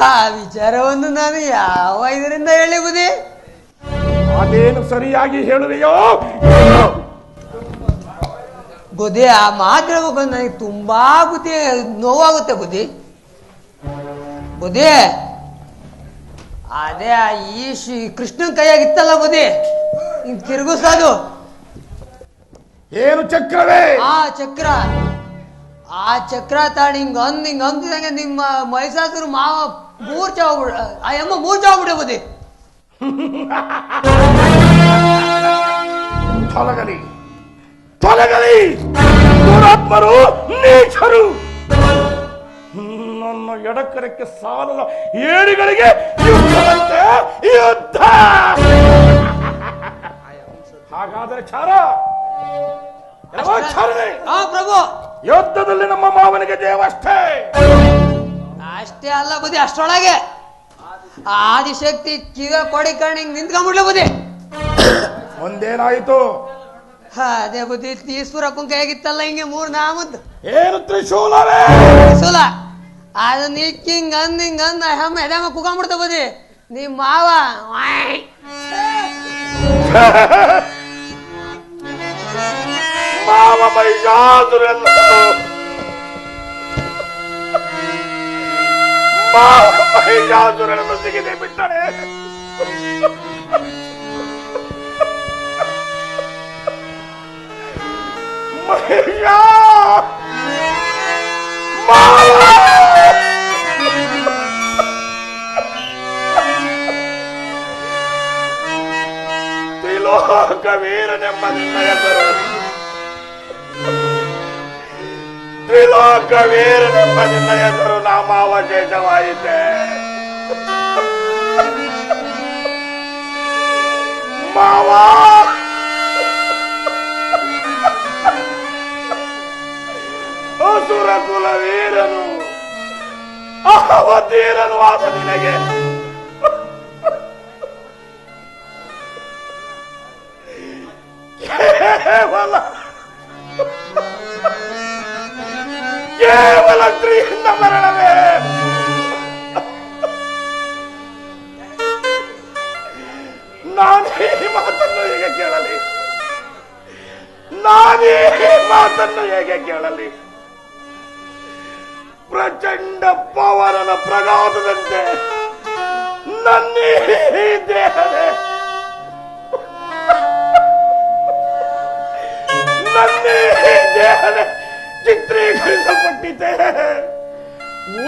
ಆ ವಿಚಾರವನ್ನು ನಾನು ಯಾವ ಇದರಿಂದ ಹೇಳಿ ಬುದ್ಧಿ? ಅದೇನು ಸರಿಯಾಗಿ ಹೇಳುವೆಯೋ? ಬುದ್ಧಿ ಆ ಮಾತು ಹೇಳ್ಬೇಕು ನನಗೆ ತುಂಬಾ ಬುದ್ಧಿ ನೋವಾಗುತ್ತೆ ಬುದ್ಧಿ. ಬುದ್ಧಿ ಅದೇ ಈ ಕೃಷ್ಣನ್ ಕೈಯಾಗಿತ್ತಲ್ಲ ಬುದ್ಧಿ, ಹಿಂಗ್ ತಿರುಗಿಸೋದು. ಏನು ಚಕ್ರವೇ? ಆ ಚಕ್ರ ತಾಳಿ ಹಿಂಗ ಅಂದಿದಂಗೆ ನಿಮ್ಮ ಮೈಸಾಸುರು ಮಾವ ಮೂರ್ಛ ಹೋಗ್ಬಿಡ, ಆ ಅಮ್ಮ ಮೂರ್ಛ ಹೋಗ್ಬಿಟ್ಟೆ ಬುದ್ಧಿ. ತೊಲಗಲಿ ತೊಲಗಲಿ ದುರಾತ್ಮರು, ನೀಚರು. ನನ್ನ ಎಡಕರಕ್ಕೆ ಸಾಲದ ಏಡಿಗಳಿಗೆ ಯುದ್ಧವಂತೆ ಯುದ್ಧ. ಹಾಗಾದರೆ ಚಾರ ಪ್ರಭು, ಯುದ್ಧದಲ್ಲಿ ನಮ್ಮ ಮಾವನಿಗೆ ಜಯವಷ್ಟೇ. ಅಷ್ಟೇ ಅಲ್ಲ ಬುದ್ಧಿ, ಅಷ್ಟರೊಳಗೆ ಆದಿಶಕ್ತಿ ಕಿವ ಕೊಡಿ ಕಣ್ಣು ಹಿಂಗ್ ನಿಂತ್ಕೊಂಡ್ಬಿಡ್ಲ ಬುದ್ಧಿ. ಒಂದೇನಾಯಿತು? ಅದೇ ಬುದ್ಧಿ, ತೀಸ್ಪುರ ಕುಂಕ ಹೇಗಿತ್ತಲ್ಲ ಹಿಂಗೆ 3 ನಾಮದ್ದು ಏನು ತ್ರಿಶೂಲವೇ? ತ್ರಿಶೂಲ ಅದನ್ನ ಹಿಂಗ್ ಅಂದ ಹೆಮ್ಮ ಎದೆಮ್ಮ ಕುಕೊಂಡ್ಬಿಡ್ತ ಬುದ್ಧಿ. ನಿಮ್ ಮಾವ ಮಾವ ಮಹಿಷಾಸುರನು ತೆಗೆದೇ ಬಿಟ್ಟರೆ ಮಹಿಷ ತ್ರಿಲೋಕ ವೀರನೆಂಬ ನಿನ್ನ ಹೆಸರು, ತ್ರಿಲೋಕ ವೀರನೆಂಬ ನಿನ್ನ ಹೆಸರು ನಾಮಾವಶೇಷವಾಯಿತೆ. ಮಾವ ಅಸುರ ಕುಲ ವೀರನು ಅವತೀರನು ಆದ ನಿನಗೆ ಕೇವಲ ಸ್ತ್ರೀಯಿಂದ ಮರಣವೇ. ನಾನೇ ಮಾತನ್ನು ಹೇಗೆ ಕೇಳಲಿ? ನಾನೇ ಮಾತನ್ನು ಹೇಗೆ ಕೇಳಲಿ? ಪ್ರಚಂಡ ಪವನನ ಪ್ರಘಾತದಂತೆ ನನ್ನೇ ದೇಹವೇ ಚಿತ್ರೀಕರಿಸಲ್ಪಟ್ಟಿದೆ.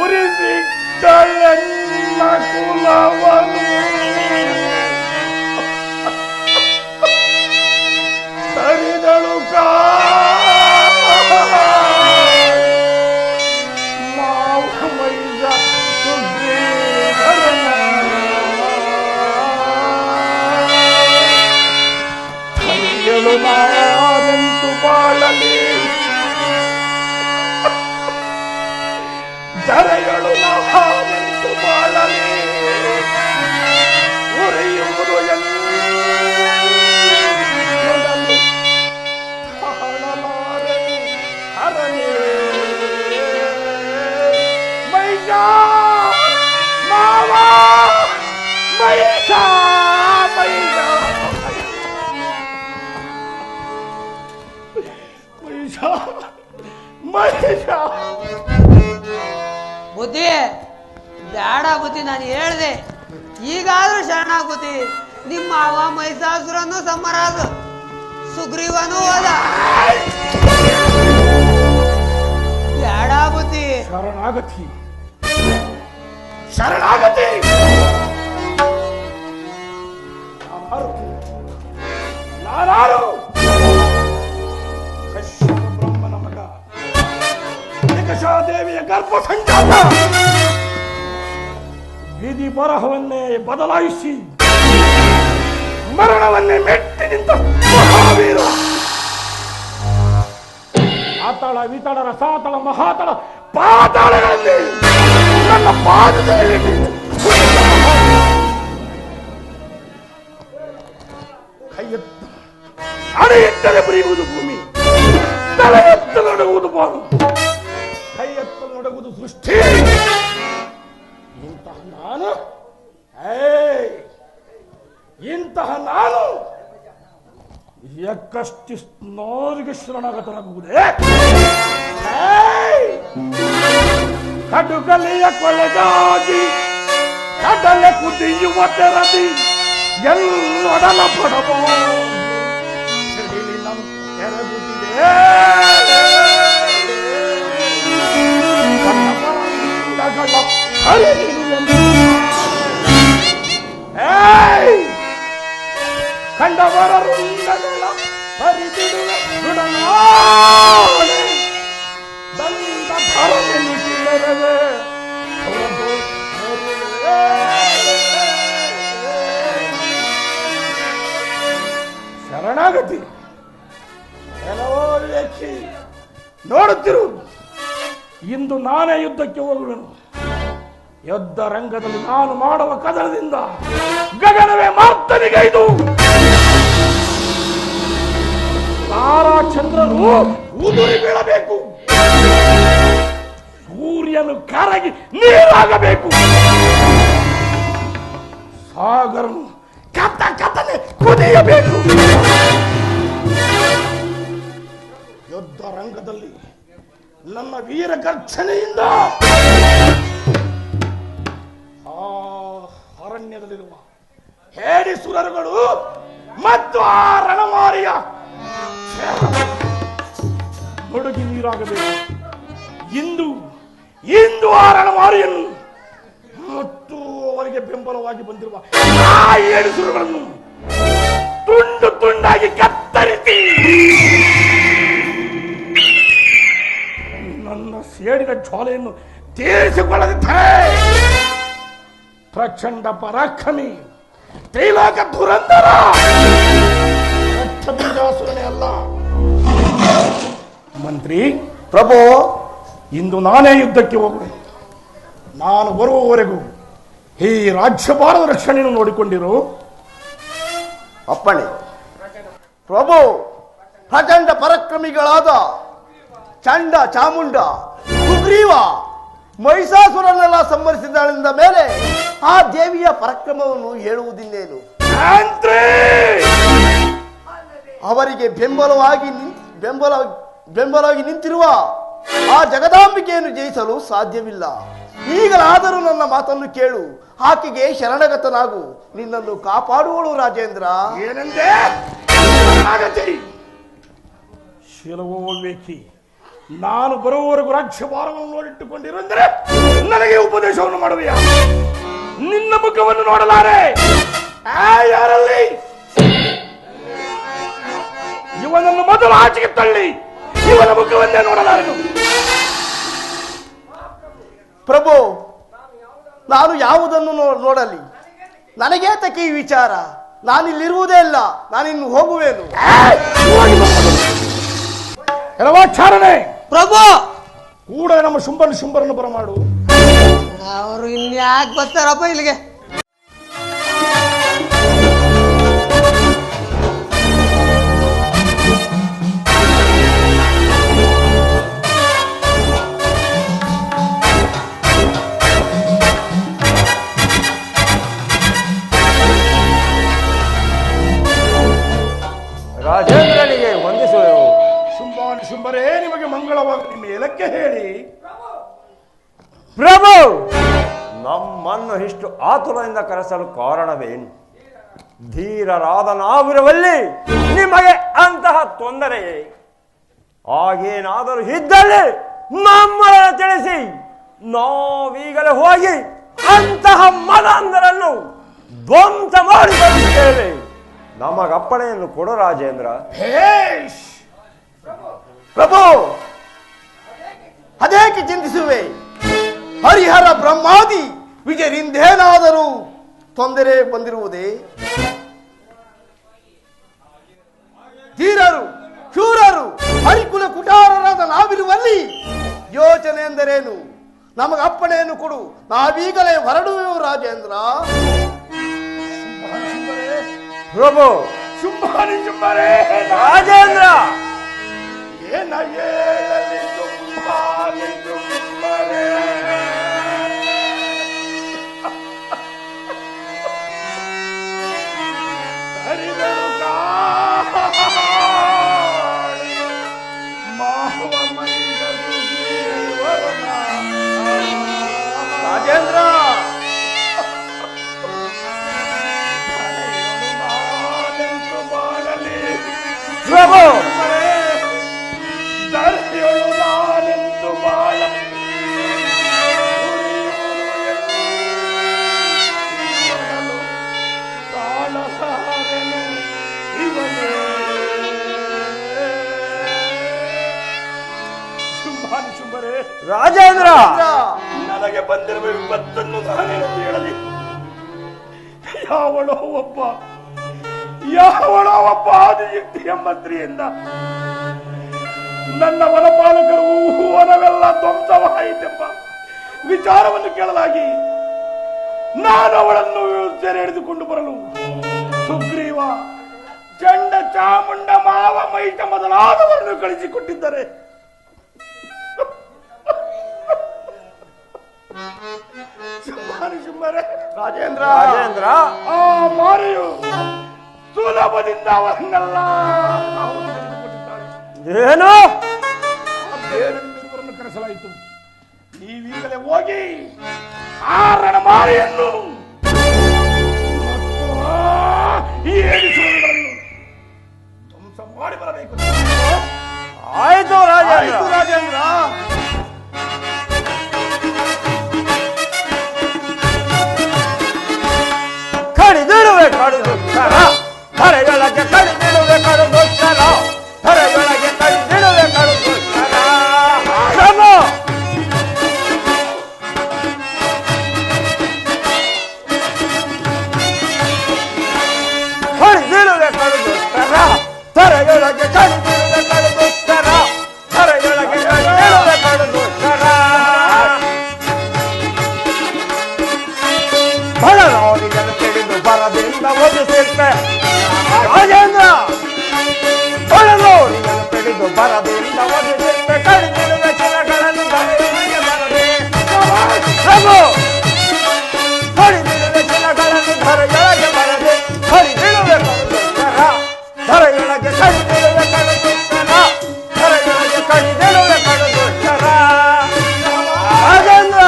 ಉರಿಸಿಟ್ಟಳೆನ್ನ ಕುಲವನ್ನು ತರಿದಳು ಮಾವ ಮೈದ ಸುಗ್ರೀವರನ ಕೈಯಲು ನಾನೆಂತು ಬಾಳಲಿ, ಧರೆಯಳು ನಾನೆಂತು ಬಾಳಲಿ, ಉರಿಯುವುದು ಎಲ್ಲದನ್ನು ತಾಳಲಾರೆನು ಹರನೇ. ಮೈಷ ಮಾವ ಮೈಷ ಮೈಷ ಮೈಷ ಮೈಷ. ಬುದ್ಧಿ ಬೇಡ ಬುದ್ಧಿ, ನಾನು ಹೇಳ್ದೆ ಈಗಾದ್ರೂ ಶರಣಾಗುತ್ತಿ. ನಿಮ್ಮ ಅವ ಮೈಸಾಸುರನು ಸಮರಾದ, ಸುಗ್ರೀವನು ಹೋದ. ಬೇಡ ಬುದ್ಧಿ. ಶರಣಾಗತಿ ಶರಣಾಗತಿ. ನಾನಾರು ಕಶ್ಯಪ ಬ್ರಹ್ಮನ ಮಗ ಏಕಶಾದೇವಿಯ ಗರ್ಭ ಸಂಜಾತ ವಿಧಿ ಬರಹವನ್ನೇ ಬದಲಾಯಿಸಿ ಮರಣವನ್ನೇ ಮೆಟ್ಟಿ ನಿಂತ ಮಹಾವೀರ. ಆತಳ ವಿತಳ ರಸಾತಳ ಮಹಾತಳ ಪಾತಾಳಗಳಲ್ಲಿ ನನ್ನ ಪಾದದಲ್ಲಿ ಕೈ ಎತ್ತ ಅಡೆ ಎತ್ತಲೆ ಬರೆಯುವುದು ಭೂಮಿ, ತಲೆ ಎತ್ತ ನಡುವುದು ಬಾನು, ಕೈ ಎತ್ತ ನಡುವುದು ಸೃಷ್ಟಿ. ಇಂತಹ ನಾನು ಯಾಕಷ್ಟು ನೋರಿಗೆ ಶರಣಾಗತನಾಗುವುದೇ? ಕಡುಗಲಿಯ ಕೊಲೆಗಾಗಿ ಕಡಲೆ ಕುದಿಯುವ ತೆರದಿ ಎಲ್ಲೊಡಲ ಪಡಬಹುದು ತೆರಗುತ್ತಿದೆ. ಕಂಡವರ ರುಂಡಗಳ ಹರಿದಿಡುವೆ ರುಡನಾಡೆ ಬಂದ ಭರಮೆನು ತಿಳಿರವೆ ಶರಣಾಗತಿ. ಕೆಲವೋ ಲೇಖಿ ನೋಡುತ್ತಿರು, ಇಂದು ನಾನೇ ಯುದ್ಧಕ್ಕೆ ಹೋಗುವೆನು. ಯುದ್ಧ ರಂಗದಲ್ಲಿ ನಾನು ಮಾಡುವ ಕದನದಿಂದ ಗಗನವೇ ಮಾರ್ತನಿಗೈದು. ತಾರಾ ಚಂದ್ರನು ಉದುರಿ ಬೀಳಬೇಕು, ಸೂರ್ಯನು ಕರಗಿ ನೀರಾಗಬೇಕು, ಸಾಗರನು ಕತ್ತನೆ ಕುದಿಯಬೇಕು. ಯುದ್ಧ ರಂಗದಲ್ಲಿ ನನ್ನ ವೀರ ಗರ್ಜನೆಯಿಂದ ಅರಣ್ಯದಲ್ಲಿರುವ ಹೇಡಿ ಸುರರುಗಳು ಮತ್ತು ಆ ರಣಮಾರಿಯ ಮುಡುಗಿ ನೀರಾಗಬೇಕು. ಇಂದು ಆ ರಣಮಾರಿಯನ್ನು ಮತ್ತು ಅವರಿಗೆ ಬೆಂಬಲವಾಗಿ ಬಂದಿರುವ ಆ ಹೇಡಿ ಸುರಗಳನ್ನು ತುಂಡು ತುಂಡಾಗಿ ಕತ್ತರಿಸಿ ನನ್ನ ಸೇಡಿನ ಜ್ವಾಲೆಯನ್ನು ತೀರಿಸಿಕೊಳ್ಳದಿದ್ದರೆ ಪ್ರಚಂಡ ಪರಾಕ್ರಮಿ ತ್ರೈಲೋಕ ಧುರಂಧರ ಬೀಜಾಸುರನೇ ಅಲ್ಲ. ಮಂತ್ರಿ ಪ್ರಭು, ಇಂದು ನಾನೇ ಯುದ್ಧಕ್ಕೆ ಹೋಗುವೆ. ನಾನು ಬರುವವರೆಗೂ ಈ ರಾಜ್ಯಭಾರದ ರಕ್ಷಣೆಯನ್ನು ನೋಡಿಕೊಂಡಿರು. ಅಪ್ಪಣೆ. ಪ್ರಭು, ಪ್ರಚಂಡ ಪರಾಕ್ರಮಿಗಳಾದ ಚಂಡ ಚಾಮುಂಡ ಸುಗ್ರೀವ ಮಹಿಷಾಸುರನ್ನೆಲ್ಲ ಸಂಹರಿಸಿದ ಮೇಲೆ ಆ ದೇವಿಯ ಪರಾಕ್ರಮವನ್ನು ಹೇಳುವುದಿಲ್ಲೇನು? ಅವರಿಗೆ ಬೆಂಬಲವಾಗಿ ನಿಂತಿರುವ ಆ ಜಗದಾಂಬಿಕೆಯನ್ನು ಜಯಿಸಲು ಸಾಧ್ಯವಿಲ್ಲ. ಈಗಲಾದರೂ ನನ್ನ ಮಾತನ್ನು ಕೇಳು, ಆಕೆಗೆ ಶರಣಗತನಾಗು, ನಿನ್ನನ್ನು ಕಾಪಾಡುವಳು ರಾಜೇಂದ್ರ. ಏನೆಂದೇ ಶಿಲವೋ ವೇಖಿ, ನಾನು ಬರುವವರೆಗೂ ರಾಜ್ಯಭಾರವನ್ನು ನೋಡಿಟ್ಟುಕೊಂಡಿರುವಂದರೆ ನನಗೆ ಉಪದೇಶವನ್ನು ಮಾಡುವೆಯ? ನಿನ್ನ ಮುಖವನ್ನು ನೋಡಲಾರೆ. ಯಾರಲ್ಲಿ ಇವನನ್ನು ಮೊದಲು ಆಚೆಗೆ ತಳ್ಳಿ ಇವನ ಮುಖವನ್ನೇ ನೋಡಲಾರೆನು. ಪ್ರಭು, ನಾನು ಯಾವುದನ್ನು ನೋಡಲಿ? ನನಗೇ ತಕ್ಕೆ ಈ ವಿಚಾರ. ನಾನಿಲ್ಲಿರುವುದೇ ಇಲ್ಲ, ನಾನಿನ್ನು ಹೋಗುವೇನು. ಎರವಾಚಾರಣೆ ಪ್ರಭು, ಕೂಡ ನಮ್ಮ ಶುಂಭರನ್ನು ಬರಮಾಡು. ಅವರು ಇನ್ಯಾಕೆ ಬರ್ತಾರಪ್ಪ ಇಲ್ಲಿಗೆ? ರಾಜೇಂದ್ರನಿಗೆ ವಂದಿಸುವೆವು. ಶುಂಭರೇ, ನಿಮಗೆ ಮಂಗಳವಾಗಲಿ ಮೇಲಕ್ಕೆ ಹೇಳಿ. ಪ್ರಭು, ನಮ್ಮನ್ನು ಇಷ್ಟು ಆತುರದಿಂದ ಕರೆಸಲು ಕಾರಣವೇನು? ಧೀರರಾದ ನಾವಿರುವಲ್ಲಿ ನಿಮಗೆ ಅಂತಹ ತೊಂದರೆಯೇ? ಹಾಗೇನಾದರೂ ಇದ್ದಲ್ಲಿ ನಮ್ಮನ್ನು ತಿಳಿಸಿ, ನಾವೀಗಲೇ ಹೋಗಿ ಅಂತಹ ಮನಂದರನ್ನು ಧ್ವಂಸ ಮಾಡಿಕೊಳ್ಳುತ್ತೇವೆ. ನಮಗಪ್ಪಣೆಯನ್ನು ಕೊಡು ರಾಜೇಂದ್ರ. ಭೇಷ್ ಪ್ರಭು, ಅದೇಕೆ ಚಿಂತಿಸುವೆ? ಹರಿಹರ ಬ್ರಹ್ಮಾದಿ ವಿಜಯರಿಂದೇನಾದರೂ ತೊಂದರೆ ಬಂದಿರುವುದೇ? ಧೀರರು ಶೂರರು ಹರಿಕುಲ ಕುಟಾರರಾದ ನಾವಿರುವಲ್ಲಿ ಯೋಚನೆ ಎಂದರೇನು? ನಮಗೆ ಅಪ್ಪಣೆಯನ್ನು ಕೊಡು, ನಾವೀಗಲೇ ಹೊರಡುವೆವು ರಾಜೇಂದ್ರ. ಪ್ರಭು ಶುಂಭಾನಿ ಶುಂಭರೇ ರಾಜೇಂದ್ರ. ಏನ ಹೇಳಲಿ ಶುಂಭಾನಿ ಶುಂಭರೇ. ಹರಿಗಳು ಕಾಳಿ ಮಾವ ಮೈದರು ಜೀವನ. ರಾಜೇಂದ್ರ ಪ್ರಭು ದರ್ಶಿಯಳು ನಾನೆಂದು ಬಾಳ ಕಾಣಸಾರೆನು ಇವನೇ. ಶುಂಭಾನಿ ಶುಂಭರೇ ರಾಜೇಂದ್ರ. ನನಗೆ ಬಂದಿರುವ ವಿಪತ್ತನ್ನು ನಾನೇನೆಂದು ಹೇಳಲಿ? ಯಾವಳೋ ಒಬ್ಬ ಆದಿಶಕ್ತಿ ಎಂಬ ಸ್ತ್ರೀಯಿಂದ ನನ್ನ ವನಪಾಲಕರು ವನವೆಲ್ಲ ಧ್ವಂಸವಾಯಿತೆಂಬ ವಿಚಾರವನ್ನು ಕೇಳಲಾಗಿ ನಾನು ಅವಳನ್ನು ಸೆರೆ ಹಿಡಿದುಕೊಂಡು ಬರಲು ಸುಗ್ರೀವ, ಚಂಡ ಚಾಮುಂಡ ಮಾವ ಮೈಟ ಮೊದಲಾದವರನ್ನು ಕಳಿಸಿಕೊಟ್ಟಿದ್ದಾರೆ. ರಾಜೇಂದ್ರ ರಾಜೇಂದ್ರ ಆ ಮಾರಿಯು ಸುಲಭದಿಂದ ಅವರನ್ನೆಲ್ಲ ಏನು? ಬೇರೆಯವರನ್ನು ಕರೆಸಲಾಯಿತು. ನೀವೀಗಲೇ ಹೋಗಿ ಆ ರಣಮಾರಿಯನ್ನು ಮತ್ತು ಈ ಏಡಿಸುಗಳನ್ನು ಧ್ವಂಸ ಮಾಡಿ ಬರಬೇಕು. ಆಯ್ತು ರಾಜೇಂದ್ರ. ಕಡಿದಿಡುವೆ ಕಡುದುತ್ತರ, ಧರೆಯೊಳಗೆ ಕಡಿದಿಡುವೆ ಕಡುದುತ್ತರ, ಧರೆಯೊಳಗೆ ಕಡಿದಿಡುವೆ ಕಡುದುತ್ತರ. ಪ್ರಭು ಕಡಿದಿಡುವೆ ಕಡುದುತ್ತರ, ಧರೆಯೊಳಗೆ ಕಡಿದಿಡುವೆ ಕಡುದುತ್ತರ, ಧರೆಯೊಳಗೆ ಕಡಿದಿಡುವೆ ಕಡುದುತ್ತರ. ಬಡನವರಿಗೆಲ್ಲ ತಿಳಿದು ಬರದಿಂದ ಒದಿಸಿರ್ತೆ ರಾಜೇಂದ್ರ. ಬಡನವರಿಗೆಲ್ಲ ತಿಳಿದು ಬರದಿಂದ ಒದಿಸಿರ್ತೆ, ಕಡಿದಿಡುವೆ ಚಿಲಗಳನ್ನು ಧರೆಯೊಳಗೆ ಬರದೆ. ಪ್ರಭು ಕಡಿದಿಡುವೆ ಚಿಲಗಳನ್ನು ಧರೆಯೊಳಗೆ ಬರದೆ, ಕಡಿದಿಡುವೆ ಕಡುದುತ್ತರ, ಧರೆಯೊಳಗೆ ಕಡಿದಿಡುವೆ ಕಡುದುತ್ತರ, ಧರೆಯೊಳಗೆ ಕಡಿದಿಡುವೆ ಕಡುದುತ್ತರ. ರಾಜೇಂದ್ರ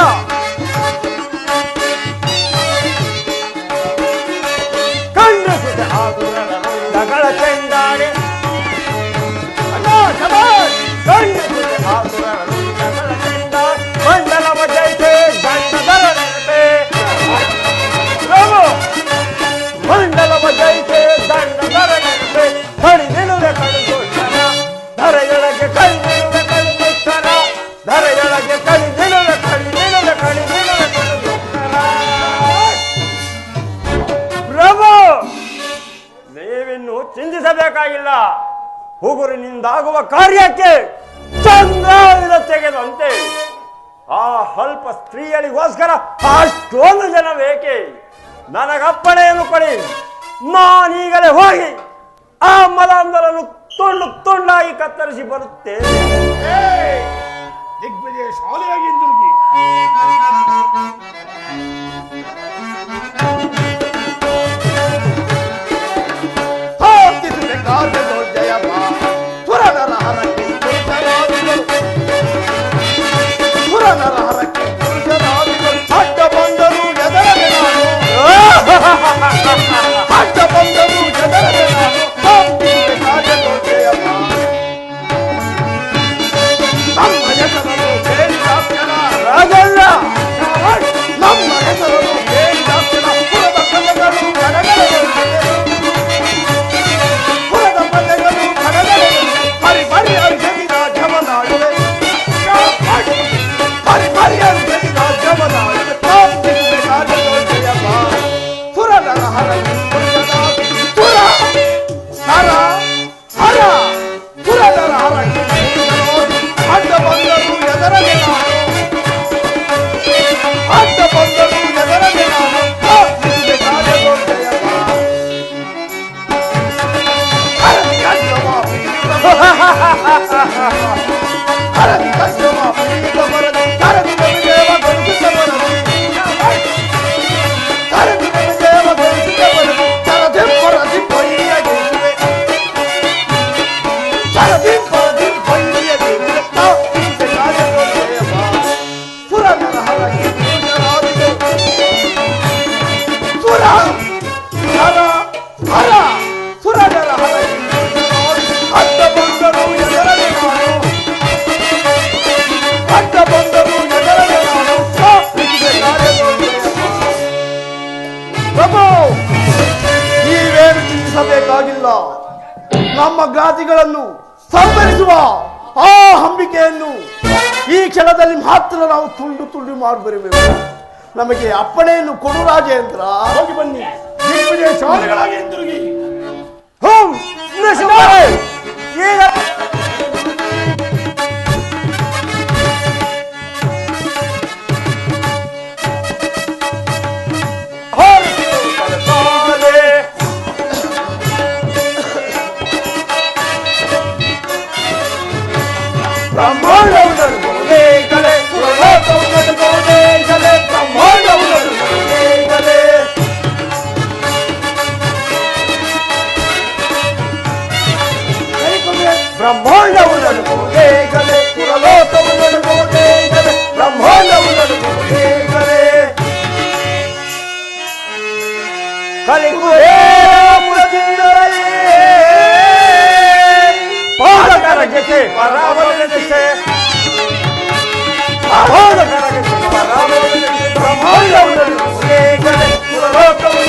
ಖಂಡಿಸಿದೆ ಆತುರಗಳ ಚೆಂಡಾಡಿ, ಖಂಡಿಸಿದೆ ಆತುರಗಳ ಚೆಂಡಾಡಿ, ಮಂಡಲವ ಜೈತೆ ದಂಡದರ ನೆನಪೆ. ಪ್ರಭು ಮಂಡಲವ ಜೈತೆ ದಂಡದರ ನೆನಪೆ, ಕಡಿದಿಡುವೆ ಕಡುದುತ್ತರ, ಧರೆಯೊಳಗೆ ಕಡಿದಿಡುವೆ ಕಡುದುತ್ತರ, ಧರೆಯೊಳಗೆ ಕಡಿದಿಡುವೆ ಕಡಿದಿಡುವೆ ಕಡಿದಿಡುವೆ ಕಡುದುತ್ತರ. ಪ್ರಭು ನೀವಿನ್ನು ಚಿಂತಿಸಬೇಕಾಗಿಲ್ಲ. ಹುಗುರಿನಿಂದಾಗುವ ಕಾರ್ಯಕ್ಕೆ ಚಂದ್ರಾಯುಧ ತೆಗೆದಂತೆ ಆ ಅಲ್ಪ ಸ್ತ್ರೀಯರಿಗೋಸ್ಕರ ಅಷ್ಟೊಂದು ಜನ ಬೇಕೆ? ನನಗಪ್ಪಣೆಯನ್ನು ಕೊಡಿ, ನಾನೀಗಲೇ ಹೋಗಿ ಆ ಮಲಾಂಧರನ್ನು ತುಂಡು ತುಂಡಾಗಿ ಕತ್ತರಿಸಿ ಬರುತ್ತೇನೆ. ದಿಗ್ವಿಜಯ ಶಾಲೆಯಾಗಿ ಹಿಂದಿರುಗಿ. ಅಡ್ಡ ಬಂದರು ಎದರದೆ ನಾನು, ಅಡ್ಡ ಬಂದರು ಎದರದೆ ನಾನು, ಕಾರ್ಯದೊಡ್ಡೆಯಮ್ಮ ನಮ್ಮ ಹೆಸರನ್ನು ಬೇರೆ ರಾಜೇಂದ್ರ ಹರದಿ ಕಶ್ಯಮ ಪ್ರೀತ ಬರದಿ ಹರದಿ ದೇವ ಗಣಿತ ಬರದಿ ಹರದಿ ದೇವ ಗಣಿತ ಬರದಿ ಚರದೆ ಬರದಿ ಪೈಯ ಗೆಲ್ಲುವೆ ಚರದಿ ಬರದಿ ಪೈಯ ಗೆಲ್ಲುವೆ ತಾಪಿಸೆ ಕಾಯೋ ದೇವ ಸುರನರ ಹರಗಿ ಪೂಜರಾದಿಗೆ ಸುರ ಹರ ಹರ ಸುರನರ ಹರಗಿ ಅಡ್ಡ ಬಂದರು ಎದರದೆ ನಾನು ಅಡ್ಡ ಬಂದರು ಎದರದೆ ನಾನು ತಾಪಿಸೆ ಕಾಯೋ ದೇವ ಪ್ರಭು ನೀವೇನು ಚಿಂತಿಸಬೇಕಾಗಿಲ್ಲ ನಮ್ಮ ಗಾದಿಗಳನ್ನು ಸಂಹರಿಸುವ ಆ ಅಂಬಿಕೆಯನ್ನು ಈ ಕ್ಷಣದಲ್ಲಿ ಮಾತ್ರ ನಾವು ತುಂಡು ತುಂಡು ಮಾಡಿಬರಬೇಕು ನಮಗೆ ಅಪ್ಪಣೆಯನ್ನು ಕೊಡು ರಾಜೇಂದ್ರ ಹೋಗಿ ಬನ್ನಿ ದಿಗ್ವಿಜಯ ಶಾಲೆಗಳಾಗಿ ಹಿಂದಿರುಗಿ ಹೋಂ ಈಗ ಬ್ರಹ್ಮಾಂಡವು ನಡುಗಲೆ ಪುರಲೋಕವು ನಡುಗಲೆ ಬ್ರಹ್ಮಾಂಡವು ನಡುಗಲೆ ಕಲಿಕುರೇ ಪಾದಕರ ಜೊತೆ ಪರಾವಲನಿಸೆ ಪಾದಕರ ಜೊತೆ ಪರಾವಲನಿಸೆ ಬ್ರಹ್ಮಾಂಡವು ನಡುಗಲೆ ಪುರಲೋಕವು